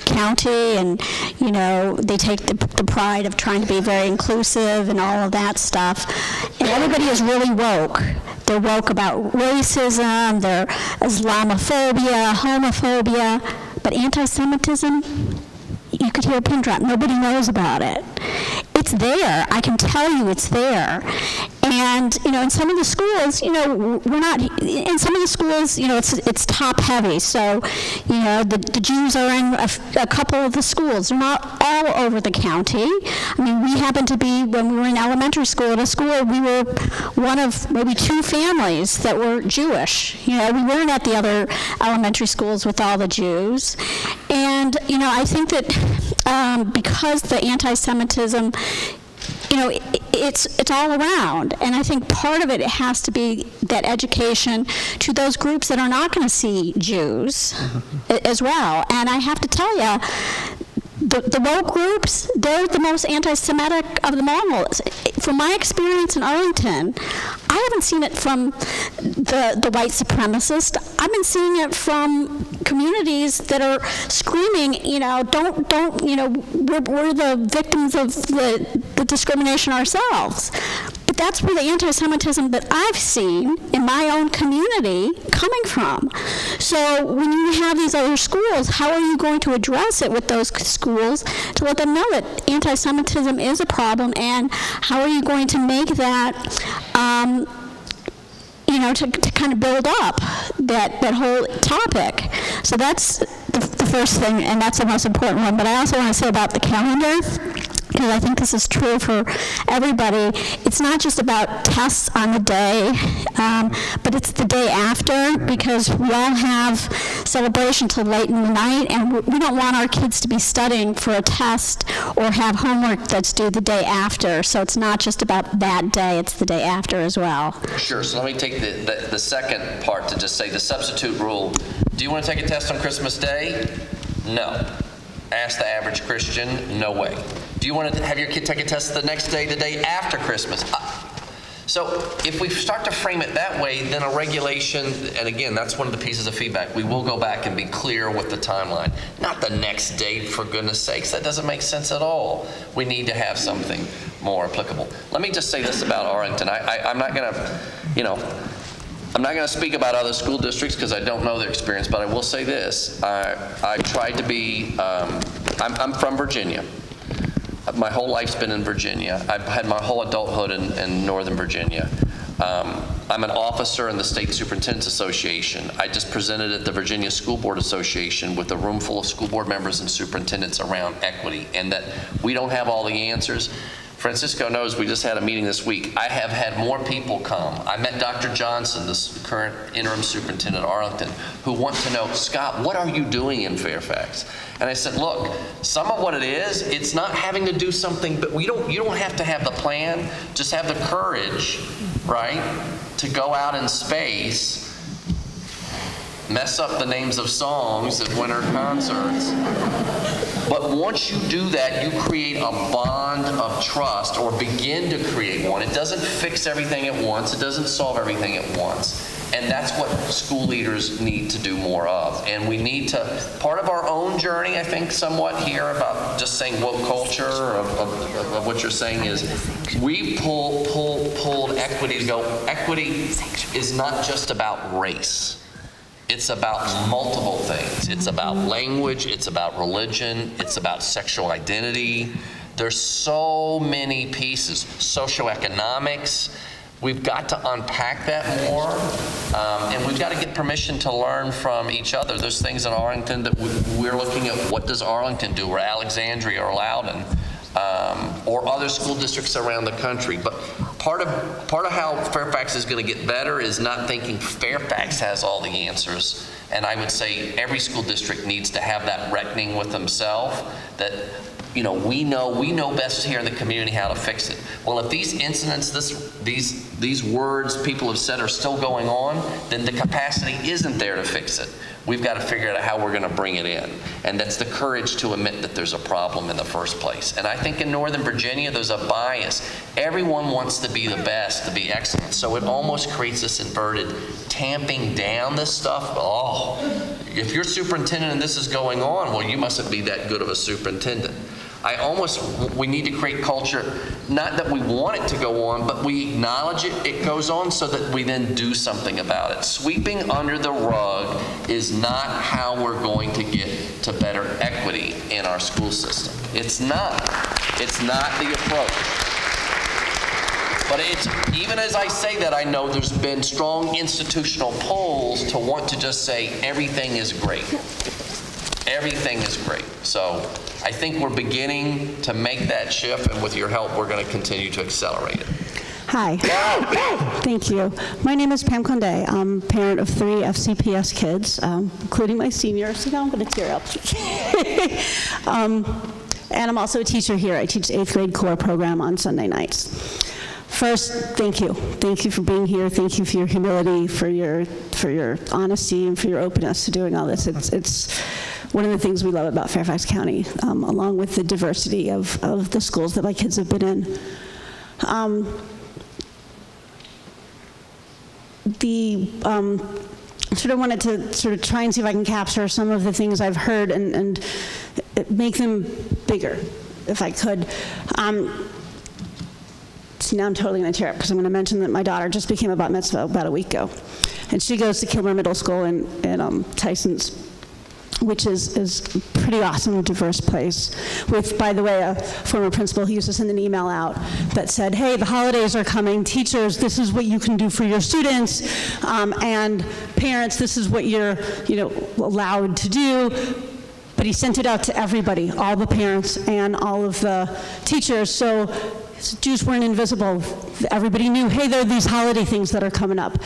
R: county, and, you know, they take the pride of trying to be very inclusive and all of that stuff. And everybody is really woke. They're woke about racism, their Islamophobia, homophobia, but anti-Semitism, you could hear a pin drop. Nobody knows about it. It's there. I can tell you it's there. And, you know, in some of the schools, you know, in some of the schools, you know, it's top heavy. So, you know, the Jews are in a couple of the schools. They're not all over the county. I mean, we happened to be, when we were in elementary school, at a school, we were one of maybe 2 families that were Jewish. You know, we weren't at the other elementary schools with all the Jews. And, you know, I think that because the anti-Semitism it's all around. And I think part of it has to be that education to those groups that are not going to see Jews as well. And I have to tell you, the woke groups, they're the most anti-Semitic of them all. From my experience in Arlington, I haven't seen it from the white supremacists. I've been seeing it from communities that are screaming, don't, we're the victims of the discrimination ourselves. But that's where the anti-Semitism that I've seen in my own community coming from. So when you have these other schools, how are you going to address it with those schools to let them know that anti-Semitism is a problem, and how are you going to make that to kind of build up that whole topic. So that's the first thing, and that's the most important one. But I also want to say about the calendar, because I think this is true for everybody. It's not just about tests on the day, but it's the day after, because we all have celebration till late in the night, and we don't want our kids to be studying for a test or have homework that's due the day after. So it's not just about that day, it's the day after as well.
G: Sure, so let me take the second part to just say the substitute rule. Do you want to take a test on Christmas Day? No. Ask the average Christian, no way. Do you want to have your kid take a test the next day, the day after Christmas? So if we start to frame it that way, then a regulation, and again, that's one of the pieces of feedback, we will go back and be clear with the timeline. Not the next date, for goodness sakes. That doesn't make sense at all. We need to have something more applicable. Let me just say this about Arlington. I'm not going to, I'm not going to speak about other school districts because I don't know their experience, but I will say this. I tried to be, I'm from Virginia. My whole life's been in Virginia. I've had my whole adulthood in Northern Virginia. I'm an officer in the State Superintendent's Association. I just presented at the Virginia School Board Association with a room full of school board members and superintendents around equity, and that we don't have all the answers. Francisco knows we just had a meeting this week. I have had more people come. I met Dr. Johnson, the current interim superintendent of Arlington, who want to know, Scott, what are you doing in Fairfax? And I said, look, some of what it is, it's not having to do something, but you don't have to have the plan, just have the courage, right, to go out in space, mess up the names of songs at winter concerts. But once you do that, you create a bond of trust, or begin to create one. It doesn't fix everything at once. It doesn't solve everything at once. And that's what school leaders need to do more of. And we need to, part of our own journey, I think, somewhat here about just saying woke culture, of what you're saying is, we pulled equity to go, equity is not just about race. It's about multiple things. It's about language, it's about religion, it's about sexual identity. There's so many pieces. Socioeconomics. We've got to unpack that more, and we've got to get permission to learn from each other. There's things in Arlington that we're looking at, what does Arlington do, or Alexandria, or Loudoun, or other school districts around the country. But part of how Fairfax is going to get better is not thinking Fairfax has all the answers. And I would say every school district needs to have that reckoning with themselves, that we know best here in the community how to fix it. Well, if these incidents, these words people have said are still going on, then the capacity isn't there to fix it. We've got to figure out how we're going to bring it in. And that's the courage to admit that there's a problem in the first place. And I think in Northern Virginia, there's a bias. Everyone wants to be the best, to be excellent. So it almost creates this inverted tamping down this stuff. Oh, if you're superintendent and this is going on, well, you mustn't be that good of a superintendent. We need to create culture, not that we want it to go on, but we acknowledge it goes on, so that we then do something about it. Sweeping under the rug is not how we're going to get to better equity in our school system. It's not. It's not the approach. But even as I say that, I know there's been strong institutional pulls to want to just say everything is great. Everything is great. So I think we're beginning to make that shift, and with your help, we're going to continue to accelerate it.
S: Hi. Thank you. My name is Pam Conde. I'm a parent of 3 FCPS kids, including my senior, so now I'm going to tear up. and I'm also a teacher here. I teach 8th grade core program on Sunday nights. First, thank you. Thank you for being here. Thank you for your humility, for your honesty, and for your openness to doing all this. It's one of the things we love about Fairfax County, along with the diversity of the schools that my kids have been in. Sort of wanted to sort of try and see if I can capture some of the things I've heard and make them bigger, if I could. So now I'm totally going to tear up because I'm going to mention that my daughter just became a bat mitzvah about a week ago. And she goes to Kilmer Middle School in Tysons, which is a pretty awesome, diverse place with, by the way, a former principal who used to send an email out that said, hey, the holidays are coming, teachers, this is what you can do for your students, and parents, this is what you're allowed to do. But he sent it out to everybody, all the parents and all of the teachers, so Jews weren't invisible. Everybody knew, hey, there are these holiday things that are coming up.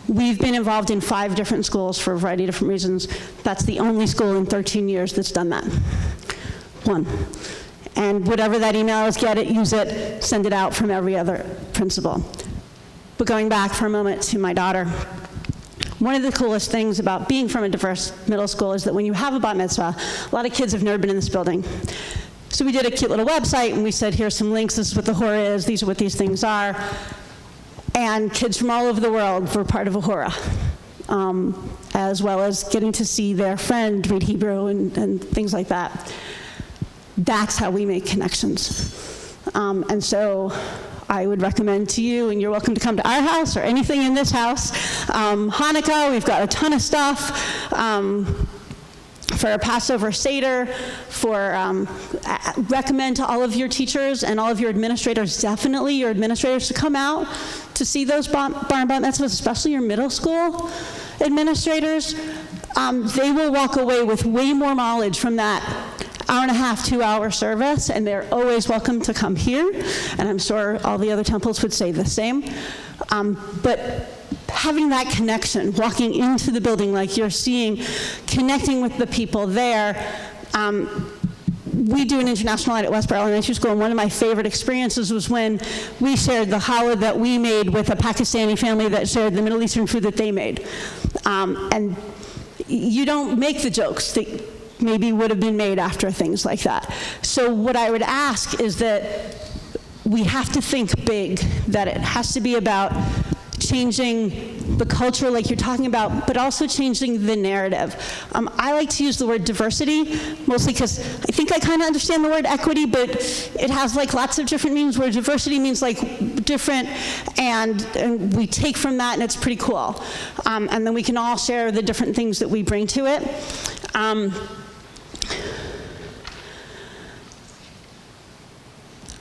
S: We've been involved in 5 different schools for a variety of different reasons. That's the only school in 13 years that's done that. 1. And whatever that email is, get it, use it, send it out from every other principal. But going back for a moment to my daughter, one of the coolest things about being from a diverse middle school is that when you have a bat mitzvah, a lot of kids have never been in this building. So we did a cute little website, and we said, here's some links, this is what the hora is, these are what these things are. And kids from all over the world were part of a hora, as well as getting to see their friend read Hebrew and things like that. That's how we make connections. And so I would recommend to you, and you're welcome to come to our house or anything in this house. Hanukkah, we've got a ton of stuff. For a Passover Seder, recommend to all of your teachers and all of your administrators, definitely your administrators, to come out to see those bar and bat mitzvahs, especially your middle school administrators. They will walk away with way more knowledge from that hour-and-a-half, 2-hour service, and they're always welcome to come here, and I'm sure all the other temples would say the same. But having that connection, walking into the building like you're seeing, connecting with the people there. We do an international night at Westboro Elementary School, and one of my favorite experiences was when we shared the challah that we made with a Pakistani family that shared the Middle Eastern food that they made. And you don't make the jokes that maybe would have been made after things like that. So what I would ask is that we have to think big, that it has to be about changing the culture like you're talking about, but also changing the narrative. I like to use the word diversity, mostly because I think I kind of understand the word equity, but it has like lots of different meanings, where diversity means like different, and we take from that, and it's pretty cool. And then we can all share the different things that we bring to it.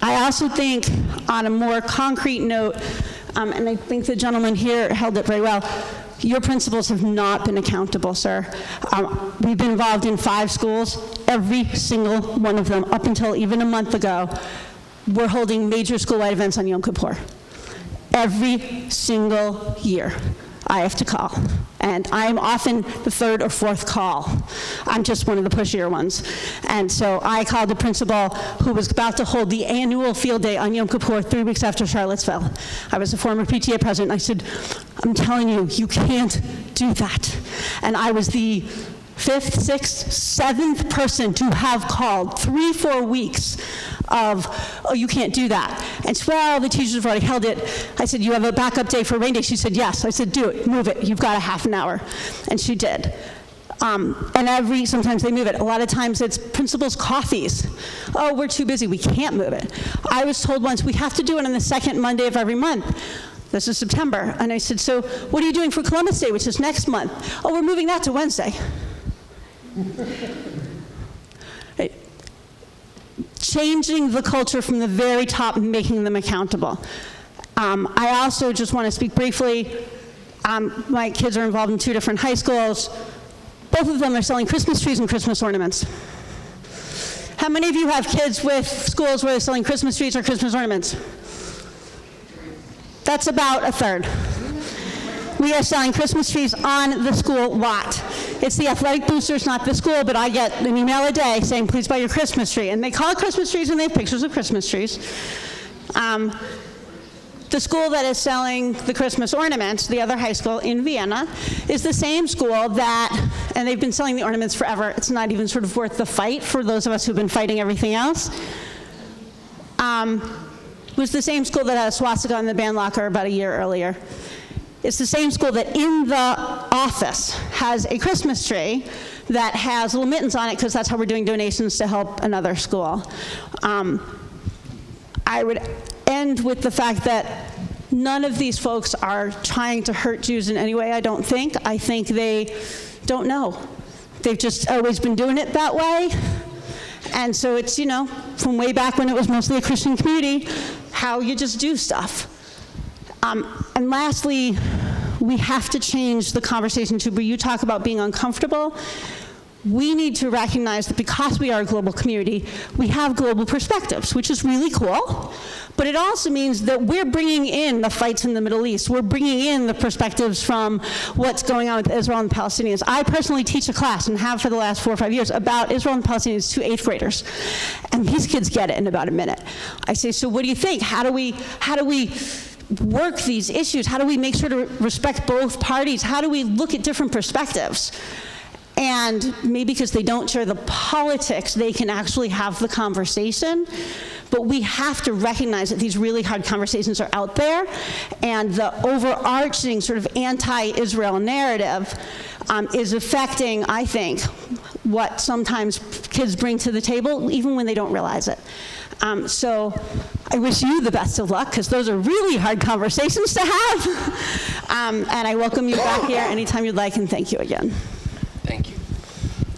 S: I also think, on a more concrete note, and I think the gentleman here held it very well, your principals have not been accountable, sir. We've been involved in 5 schools. Every single one of them, up until even a month ago, we're holding major school-wide events on Yom Kippur. Every single year, I have to call. And I'm often the 3rd or 4th call. I'm just one of the pushier ones. And so I called the principal who was about to hold the annual field day on Yom Kippur 3 weeks after Charlottesville. I was a former PTA president. I said, I'm telling you, you can't do that. And I was the 5th, 6th, 7th person to have called 3-4 weeks of, oh, you can't do that. And so, well, the teachers have already held it. I said, you have a backup day for rain day? She said, yes. I said, do it, move it. You've got a half an hour. And she did. And sometimes they move it. A lot of times it's principals' coffees. Oh, we're too busy, we can't move it. I was told once, we have to do it on the 2nd Monday of every month. This is September. And I said, so what are you doing for Columbus Day, which is next month? Oh, we're moving that to Wednesday. Changing the culture from the very top and making them accountable. I also just want to speak briefly. My kids are involved in 2 different high schools. Both of them are selling Christmas trees and Christmas ornaments. How many of you have kids with schools where they're selling Christmas trees or Christmas ornaments? That's about a third. We are selling Christmas trees on the school lot. It's the athletic boosters, not the school, but I get an email a day saying, please buy your Christmas tree. And they call it Christmas trees, and they have pictures of Christmas trees. The school that is selling the Christmas ornaments, the other high school in Vienna, is the same school that, and they've been selling the ornaments forever. It's not even sort of worth the fight for those of us who've been fighting everything else. Was the same school that had a swastika in the band locker about a year earlier. It's the same school that in the office has a Christmas tree that has little mittens on it because that's how we're doing donations to help another school. I would end with the fact that none of these folks are trying to hurt Jews in any way, I don't think. I think they don't know. They've just always been doing it that way. And so it's, you know, from way back when it was mostly a Christian community, how you just do stuff. And lastly, we have to change the conversation to where you talk about being uncomfortable. We need to recognize that because we are a global community, we have global perspectives, which is really cool. But it also means that we're bringing in the fights in the Middle East. We're bringing in the perspectives from what's going on with Israel and the Palestinians. I personally teach a class, and have for the last 4 or 5 years, about Israel and the Palestinians to 8th graders. And these kids get it in about a minute. I say, so what do you think? How do we work these issues? How do we make sure to respect both parties? How do we look at different perspectives? And maybe because they don't share the politics, they can actually have the conversation. But we have to recognize that these really hard conversations are out there, and the overarching sort of anti-Israel narrative is affecting, I think, what sometimes kids bring to the table, even when they don't realize it. So I wish you the best of luck, because those are really hard conversations to have. And I welcome you back here anytime you'd like, and thank you again.
G: Thank you.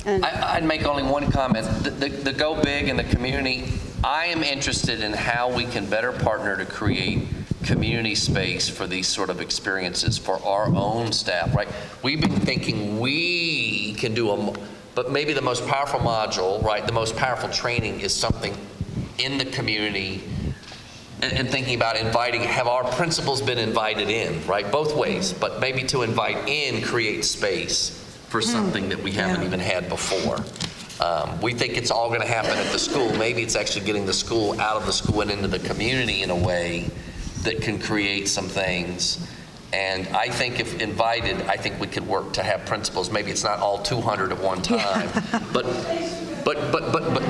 G: I'd make only one comment. The Go Big in the community, I am interested in how we can better partner to create community space for these sort of experiences for our own staff, right? We've been thinking we can do but maybe the most powerful module, right, the most powerful training is something in the community, and thinking about inviting, have our principals been invited in, right? Both ways, but maybe to invite in, create space for something that we haven't even had before. We think it's all going to happen at the school. Maybe it's actually getting the school out of the school and into the community in a way that can create some things. And I think if invited, I think we could work to have principals. Maybe it's not all 200 at one time, but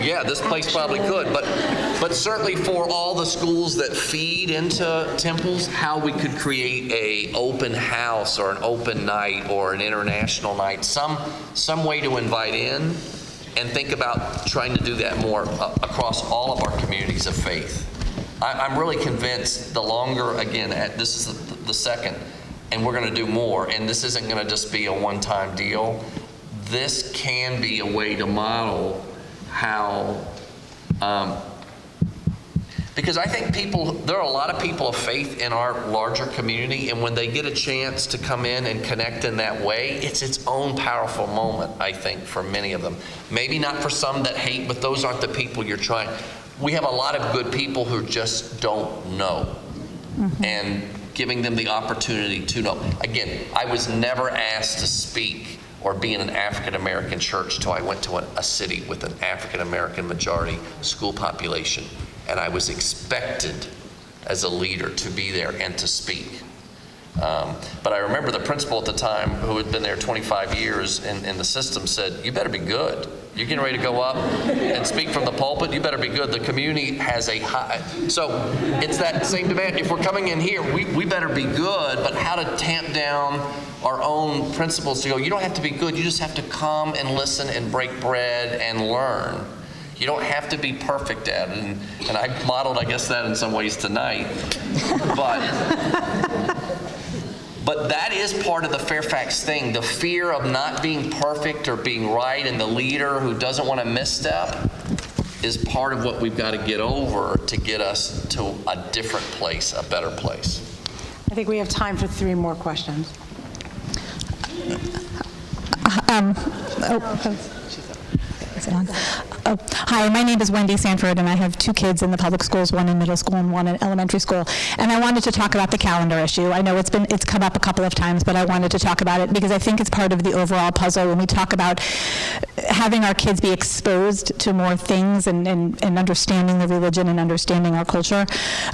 G: yeah, this place probably could. But certainly for all the schools that feed into temples, how we could create a open house or an open night or an international night, some way to invite in, and think about trying to do that more across all of our communities of faith. I'm really convinced the longer, again, this is the second, and we're going to do more, and this isn't going to just be a one-time deal. This can be a way to model how, because I think there are a lot of people of faith in our larger community, and when they get a chance to come in and connect in that way, it's its own powerful moment, I think, for many of them. Maybe not for some that hate, but those aren't the people you're trying. We have a lot of good people who just don't know, and giving them the opportunity to know. Again, I was never asked to speak or be in an African-American church till I went to a city with an African-American majority school population, and I was expected as a leader to be there and to speak. But I remember the principal at the time, who had been there 25 years in the system, said, you better be good. You're getting ready to go up and speak from the pulpit, you better be good. The community has a high, so it's that same demand. If we're coming in here, we better be good, but how to tamp down our own principles to go, you don't have to be good, you just have to come and listen and break bread and learn. You don't have to be perfect at it, and I modeled, I guess, that in some ways tonight. But that is part of the Fairfax thing, the fear of not being perfect or being right, and the leader who doesn't want to misstep is part of what we've got to get over to get us to a different place, a better place.
D: I think we have time for 3 more questions.
T: Is it on? Hi, my name is Wendy Sanford, and I have 2 kids in the public schools, one in middle school and one in elementary school. And I wanted to talk about the calendar issue. I know it's come up a couple of times, but I wanted to talk about it because I think it's part of the overall puzzle when we talk about having our kids be exposed to more things and understanding the religion and understanding our culture.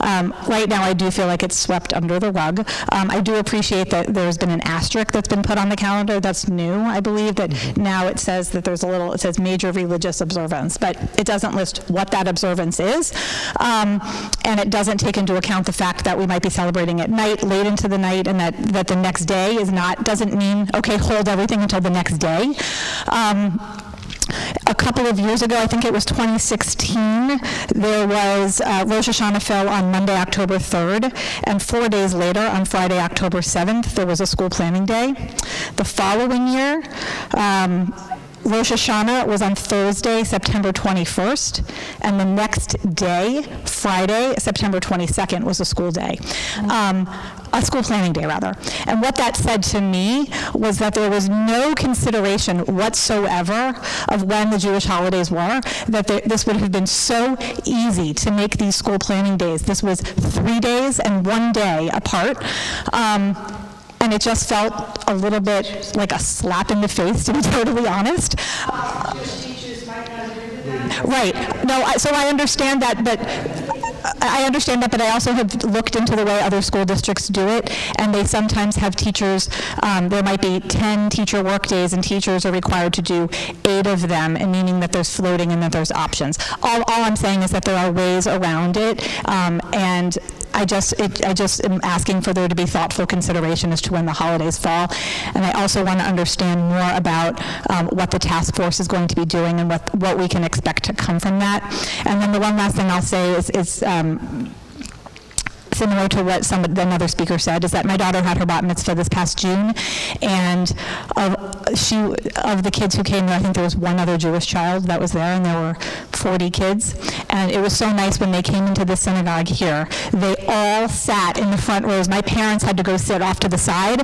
T: Right now, I do feel like it's swept under the rug. I do appreciate that there's been an asterisk that's been put on the calendar. That's new. I believe that now it says that it says major religious observance, but it doesn't list what that observance is, and it doesn't take into account the fact that we might be celebrating at night, late into the night, and that the next day doesn't mean, okay, hold everything until the next day. A couple of years ago, I think it was 2016, there was Rosh Hashanah fell on Monday, October 3rd, and 4 days later, on Friday, October 7th, there was a school planning day. The following year, Rosh Hashanah was on Thursday, September 21st, and the next day, Friday, September 22nd, was a school day. A school planning day, rather. And what that said to me was that there was no consideration whatsoever of when the Jewish holidays were, that this would have been so easy to make these school planning days. This was 3 days and 1 day apart. And it just felt a little bit like a slap in the face, to be totally honest. Right. No, so I understand that, but I also have looked into the way other school districts do it, and they sometimes have teachers, there might be 10 teacher work days, and teachers are required to do 8 of them, and meaning that there's floating and that there's options. All I'm saying is that there are ways around it, and I just am asking for there to be thoughtful consideration as to when the holidays fall. And I also want to understand more about what the task force is going to be doing and what we can expect to come from that. And then the one last thing I'll say is similar to what another speaker said, is that my daughter had her bat mitzvah this past June, and of the kids who came there, I think there was one other Jewish child that was there, and there were 40 kids. And it was so nice when they came into the synagogue here. They all sat in the front rows. My parents had to go sit off to the side.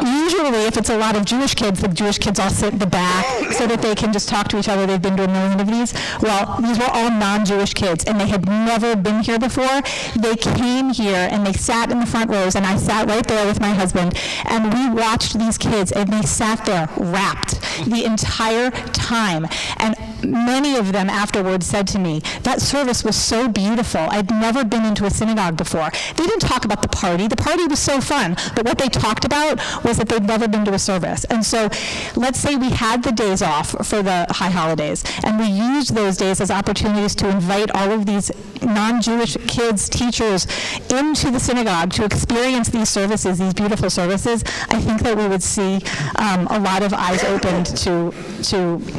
T: Usually, if it's a lot of Jewish kids, the Jewish kids all sit in the back so that they can just talk to each other. They've been to a million of these. Well, these were all non-Jewish kids, and they had never been here before. They came here and they sat in the front rows, and I sat right there with my husband, and we watched these kids, and they sat there rapt the entire time. And many of them afterwards said to me, that service was so beautiful. I'd never been into a synagogue before. They didn't talk about the party. The party was so fun, but what they talked about was that they'd never been to a service. And so let's say we had the days off for the high holidays, and we used those days as opportunities to invite all of these non-Jewish kids, teachers, into the synagogue to experience these services, these beautiful services. I think that we would see a lot of eyes opened to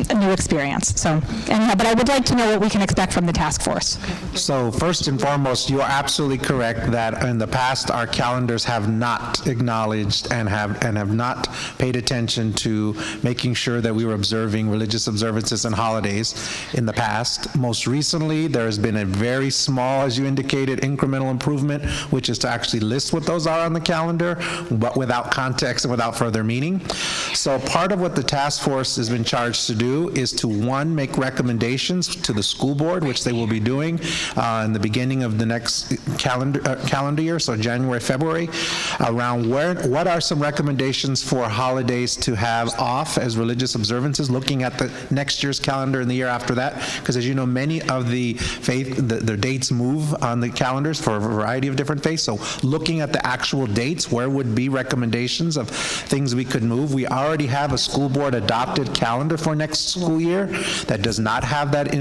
T: a new experience. So anyhow, but I would like to know what we can expect from the task force.
A: So first and foremost, you are absolutely correct that in the past our calendars have not acknowledged and have not paid attention to making sure that we were observing religious observances and holidays in the past. Most recently, there has been a very small, as you indicated, incremental improvement, which is to actually list what those are on the calendar, but without context and without further meaning. So part of what the task force has been charged to do is to, one, make recommendations to the school board, which they will be doing in the beginning of the next calendar year, so January, February, around what are some recommendations for holidays to have off as religious observances, looking at the next year's calendar and the year after that, because as you know, many of the dates move on the calendars for a variety of different faiths. So looking at the actual dates, where would be recommendations of things we could move? We already have a school board adopted calendar for next school year that does not have that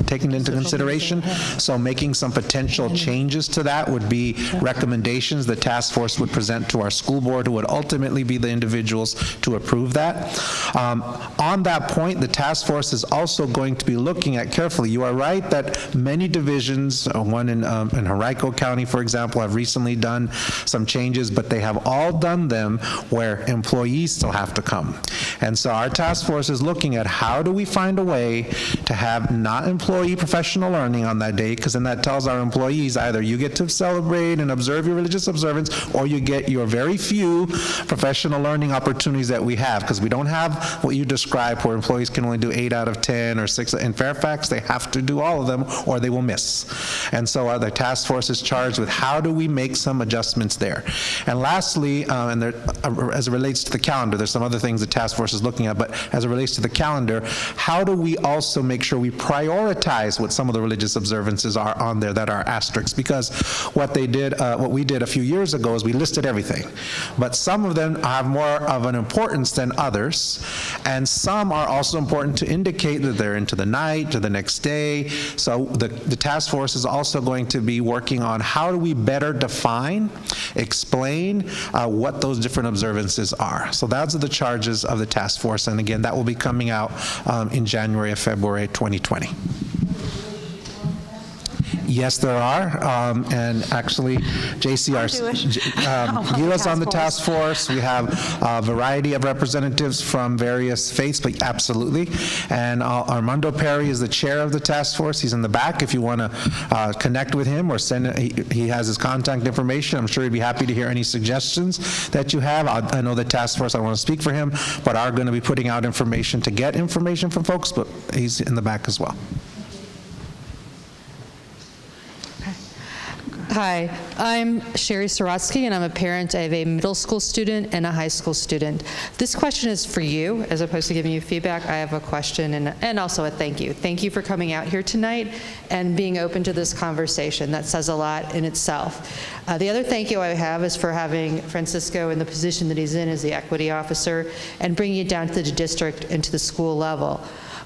A: taken into consideration. So making some potential changes to that would be recommendations the task force would present to our school board, who would ultimately be the individuals to approve that. On that point, the task force is also going to be looking at carefully. You are right that many divisions, one in Henrico County, for example, have recently done some changes, but they have all done them where employees still have to come. And so our task force is looking at how do we find a way to have not employee professional learning on that day, because then that tells our employees either you get to celebrate and observe your religious observance, or you get your very few professional learning opportunities that we have, because we don't have what you described where employees can only do 8 out of 10 or 6. In Fairfax, they have to do all of them or they will miss. And so the task force is charged with how do we make some adjustments there. And lastly, as it relates to the calendar, there's some other things the task force is looking at, but as it relates to the calendar, how do we also make sure we prioritize what some of the religious observances are on there that are asterisks? Because what we did a few years ago is we listed everything, but some of them have more of an importance than others, and some are also important to indicate that they're into the night, to the next day. So the task force is also going to be working on how do we better define, explain what those different observances are. So those are the charges of the task force, and again, that will be coming out in January or February 2020. Yes, there are, and actually, Gila's on the task force. We have a variety of representatives from various faiths, but absolutely. And Armando Perry is the chair of the task force. He's in the back if you want to connect with him or send. He has his contact information. I'm sure he'd be happy to hear any suggestions that you have. I know the task force, I don't want to speak for him, but are going to be putting out information to get information from folks, but he's in the back as well.
U: Hi, I'm Sherry Sorotsky, and I'm a parent of a middle school student and a high school student. This question is for you, as opposed to giving you feedback. I have a question and also a thank you. Thank you for coming out here tonight and being open to this conversation. That says a lot in itself. The other thank you I have is for having Francisco in the position that he's in as the equity officer and bringing it down to the district and to the school level.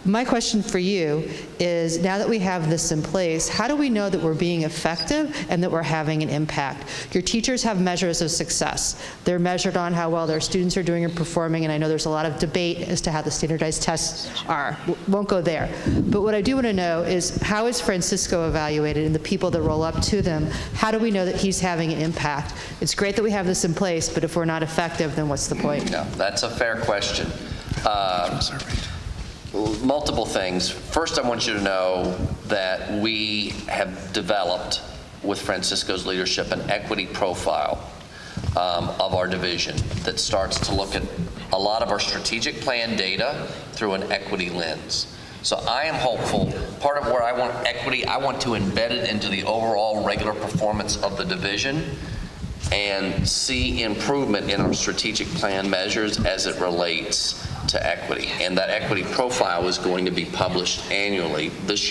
U: My question for you is, now that we have this in place, how do we know that we're being effective and that we're having an impact? Your teachers have measures of success. They're measured on how well their students are doing and performing, and I know there's a lot of debate as to how the standardized tests are. Won't go there. But what I do want to know is, how is Francisco evaluated and the people that roll up to them? How do we know that he's having an impact? It's great that we have this in place, but if we're not effective, then what's the point?
G: No, that's a fair question. Multiple things. First, I want you to know that we have developed, with Francisco's leadership, an equity profile of our division that starts to look at a lot of our strategic plan data through an equity lens. So I am hopeful. Part of where I want equity, I want to embed it into the overall regular performance of the division and see improvement in our strategic plan measures as it relates to equity. And that equity profile is going to be published annually. This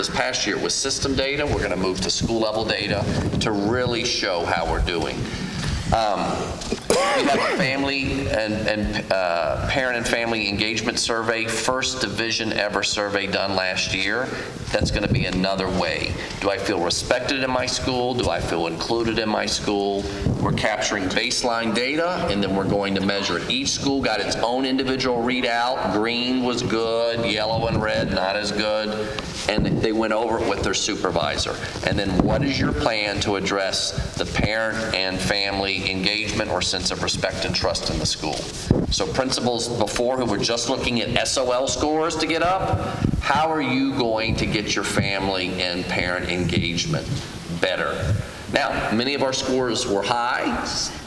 G: past year it was system data. We're going to move to school level data to really show how we're doing. We have a family and parent and family engagement survey, first division ever survey done last year. That's going to be another way. Do I feel respected in my school? Do I feel included in my school? We're capturing baseline data, and then we're going to measure it. Each school got its own individual readout. Green was good, yellow and red not as good, and they went over it with their supervisor. And then what is your plan to address the parent and family engagement or sense of respect and trust in the school? So principals before who were just looking at SOL scores to get up, how are you going to get your family and parent engagement better? Now, many of our scores were high,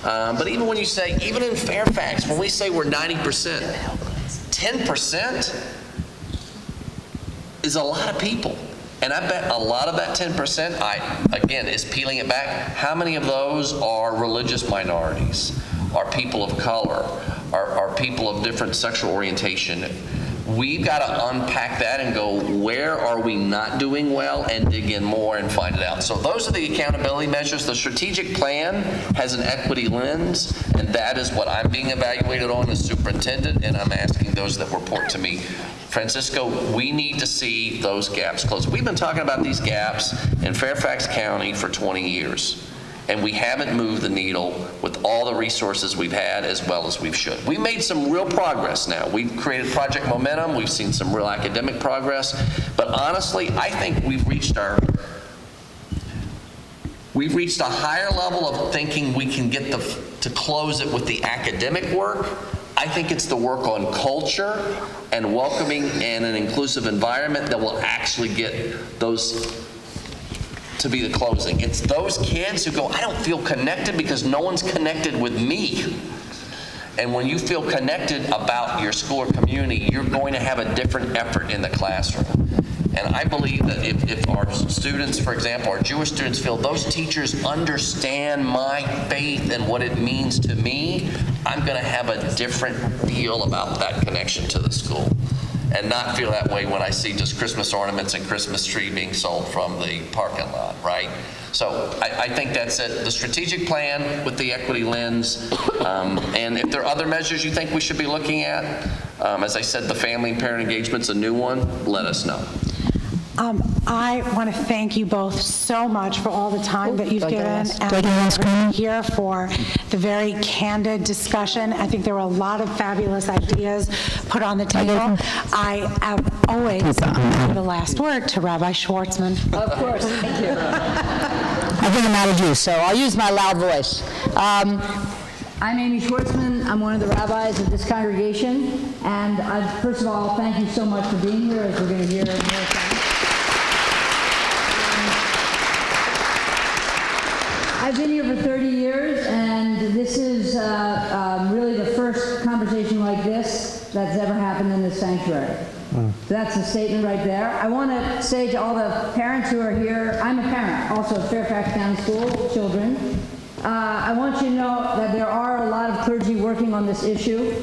G: but even when you say, even in Fairfax, when we say we're 90%, 10% is a lot of people. And I bet a lot of that 10%, again, is peeling it back. How many of those are religious minorities, are people of color, are people of different sexual orientation? We've got to unpack that and go, where are we not doing well, and dig in more and find it out. So those are the accountability measures. The strategic plan has an equity lens, and that is what I'm being evaluated on as superintendent, and I'm asking those that report to me, Francisco, we need to see those gaps closed. We've been talking about these gaps in Fairfax County for 20 years. And we haven't moved the needle with all the resources we've had as well as we should. We made some real progress now. We've created Project Momentum. We've seen some real academic progress. But honestly, I think we've reached a higher level of thinking we can get to close it with the academic work. I think it's the work on culture and welcoming and an inclusive environment that will actually get those to be the closing. It's those kids who go, I don't feel connected because no one's connected with me. And when you feel connected about your school or community, you're going to have a different effort in the classroom. And I believe that if our students, for example, our Jewish students feel those teachers understand my faith and what it means to me, I'm going to have a different feel about that connection to the school. And not feel that way when I see just Christmas ornaments and Christmas tree being sold from the parking lot, right? So I think that's it. The strategic plan with the equity lens, and if there are other measures you think we should be looking at, as I said, the family and parent engagement's a new one, let us know.
D: I want to thank you both so much for all the time that you've given and here for the very candid discussion. I think there were a lot of fabulous ideas put on the table. I have always given the last word to Rabbi Schwartzman.
C: Of course, thank you. I think I'm out of juice, so I'll use my loud voice. I'm Amy Schwartzman. I'm one of the rabbis of this congregation, and first of all, thank you so much for being here, as we're going to hear more from. I've been here for 30 years, and this is really the first conversation like this that's ever happened in this sanctuary. So that's a statement right there. I want to say to all the parents who are here, I'm a parent, also of Fairfax County School, children. I want you to know that there are a lot of clergy working on this issue.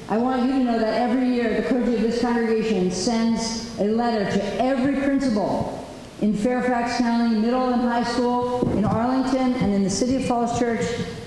C: I want you to know that every year the clergy of this congregation sends a letter to every principal in Fairfax County, middle and high school, in Arlington, and in the City of Falls Church,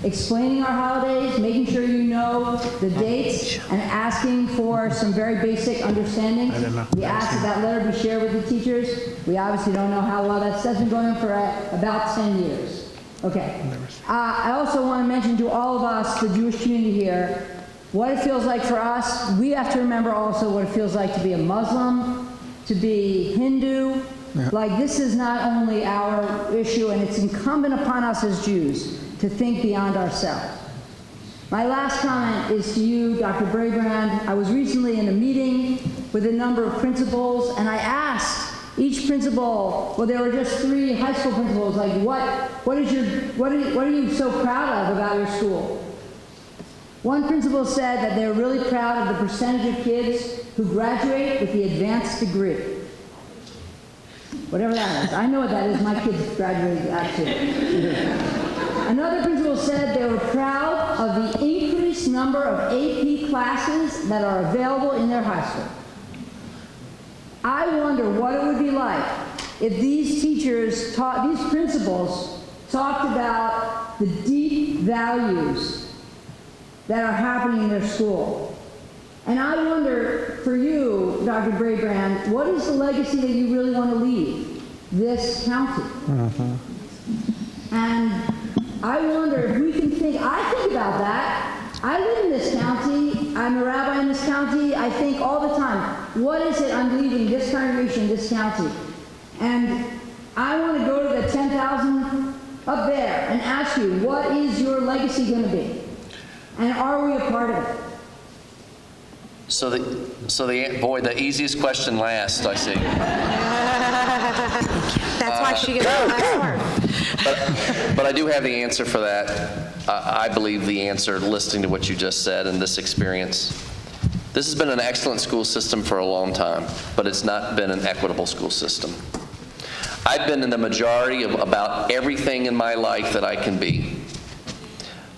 C: explaining our holidays, making sure you know the dates, and asking for some very basic understanding. We ask that that letter be shared with the teachers. We obviously don't know how well that's been going on for about 10 years. Okay. I also want to mention to all of us, the Jewish community here, what it feels like for us. We have to remember also what it feels like to be a Muslim, to be Hindu. Like, this is not only our issue, and it's incumbent upon us as Jews to think beyond ourselves. My last comment is to you, Dr. Brabrand. I was recently in a meeting with a number of principals, and I asked each principal, well, there were just 3 high school principals, like, what are you so proud of about your school? One principal said that they're really proud of the percentage of kids who graduate with the advanced degree. Whatever that is. I know what that is. My kids graduated that too. Another principal said they were proud of the increased number of AP classes that are available in their high school. I wonder what it would be like if these teachers these principals talked about the deep values that are happening in their school. And I wonder, for you, Dr. Brabrand, what is the legacy that you really want to leave this county? And I wonder if we can I think about that. I live in this county. I'm a rabbi in this county. I think all the time, what is it I'm leaving this congregation, this county? And I want to go to the 10,000 up there and ask you, what is your legacy going to be? And are we a part of it?
G: So the easiest question last, I see.
D: That's why she gets the last word.
G: But I do have the answer for that. I believe the answer, listening to what you just said and this experience. This has been an excellent school system for a long time, but it's not been an equitable school system. I've been in the majority of about everything in my life that I can be.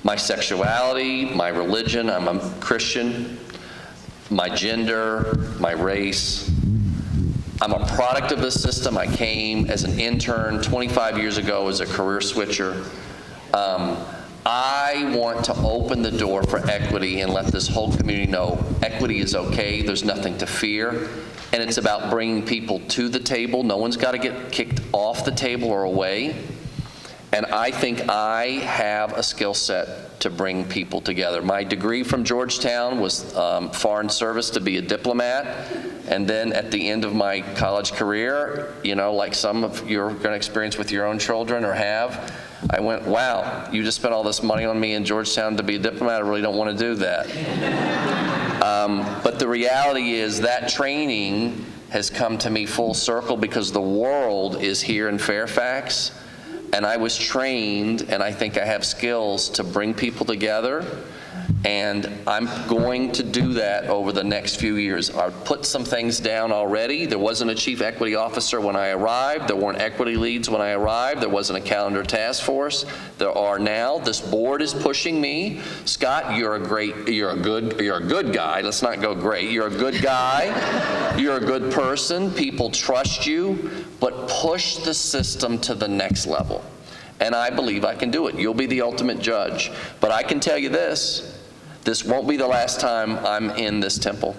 G: My sexuality, my religion, I'm a Christian, my gender, my race. I'm a product of this system. I came as an intern 25 years ago as a career switcher. I want to open the door for equity and let this whole community know equity is okay, there's nothing to fear, and it's about bringing people to the table. No one's got to get kicked off the table or away. And I think I have a skill set to bring people together. My degree from Georgetown was foreign service to be a diplomat. And then at the end of my college career, like some of you're going to experience with your own children or have, I went, wow, you just spent all this money on me in Georgetown to be a diplomat. I really don't want to do that. But the reality is that training has come to me full circle because the world is here in Fairfax, and I was trained, and I think I have skills to bring people together, and I'm going to do that over the next few years. I've put some things down already. There wasn't a chief equity officer when I arrived. There weren't equity leads when I arrived. There wasn't a calendar task force. There are now. This board is pushing me. Scott, you're a good guy. Let's not go great. You're a good guy. You're a good person. People trust you, but push the system to the next level. And I believe I can do it. You'll be the ultimate judge. But I can tell you this won't be the last time I'm in this temple.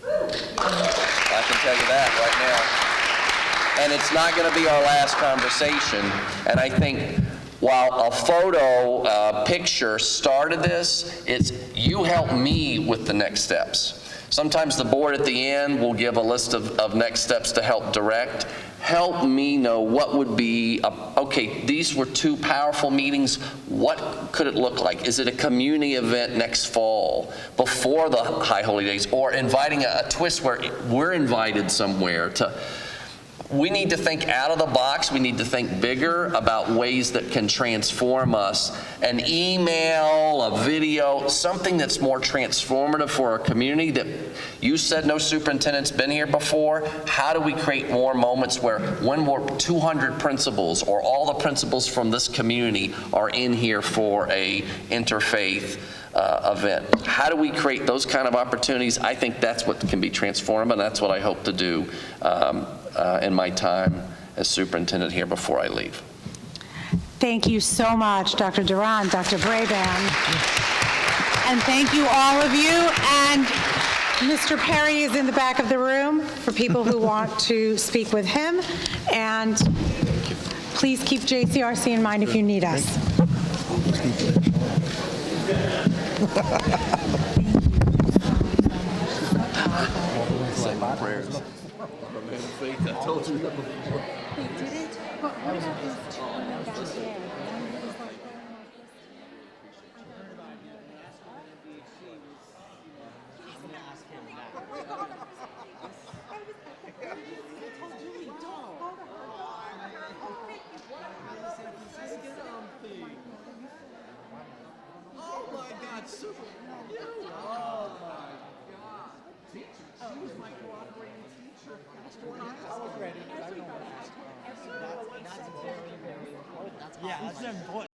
G: I can tell you that right now. And it's not going to be our last conversation. And I think while a photo picture started this, it's you help me with the next steps. Sometimes the board at the end will give a list of next steps to help direct. Help me know what would be, okay, these were two powerful meetings. What could it look like? Is it a community event next fall before the High Holy Days, or inviting a twist where we're invited somewhere to... We need to think out of the box. We need to think bigger about ways that can transform us. An email, a video, something that's more transformative for our community. That you said no superintendent's been here before. How do we create more moments where when we're 200 principals or all the principals from this community are in here for a interfaith event? How do we create those kind of opportunities? I think that's what can be transformative, and that's what I hope to do in my time as superintendent here before I leave.
D: Thank you so much, Dr. Duran, Dr. Braband. And thank you, all of you. And Mr. Perry is in the back of the room for people who want to speak with him. And please keep JCRC in mind if you need us.
G: Prayers. I told you that before.
D: They didn't, but what about those two women back there? One was like going like this.
E: Oh my God, super! Oh my God! She was my cooperating teacher. I was ready. That's very, very important. Yeah, that's important.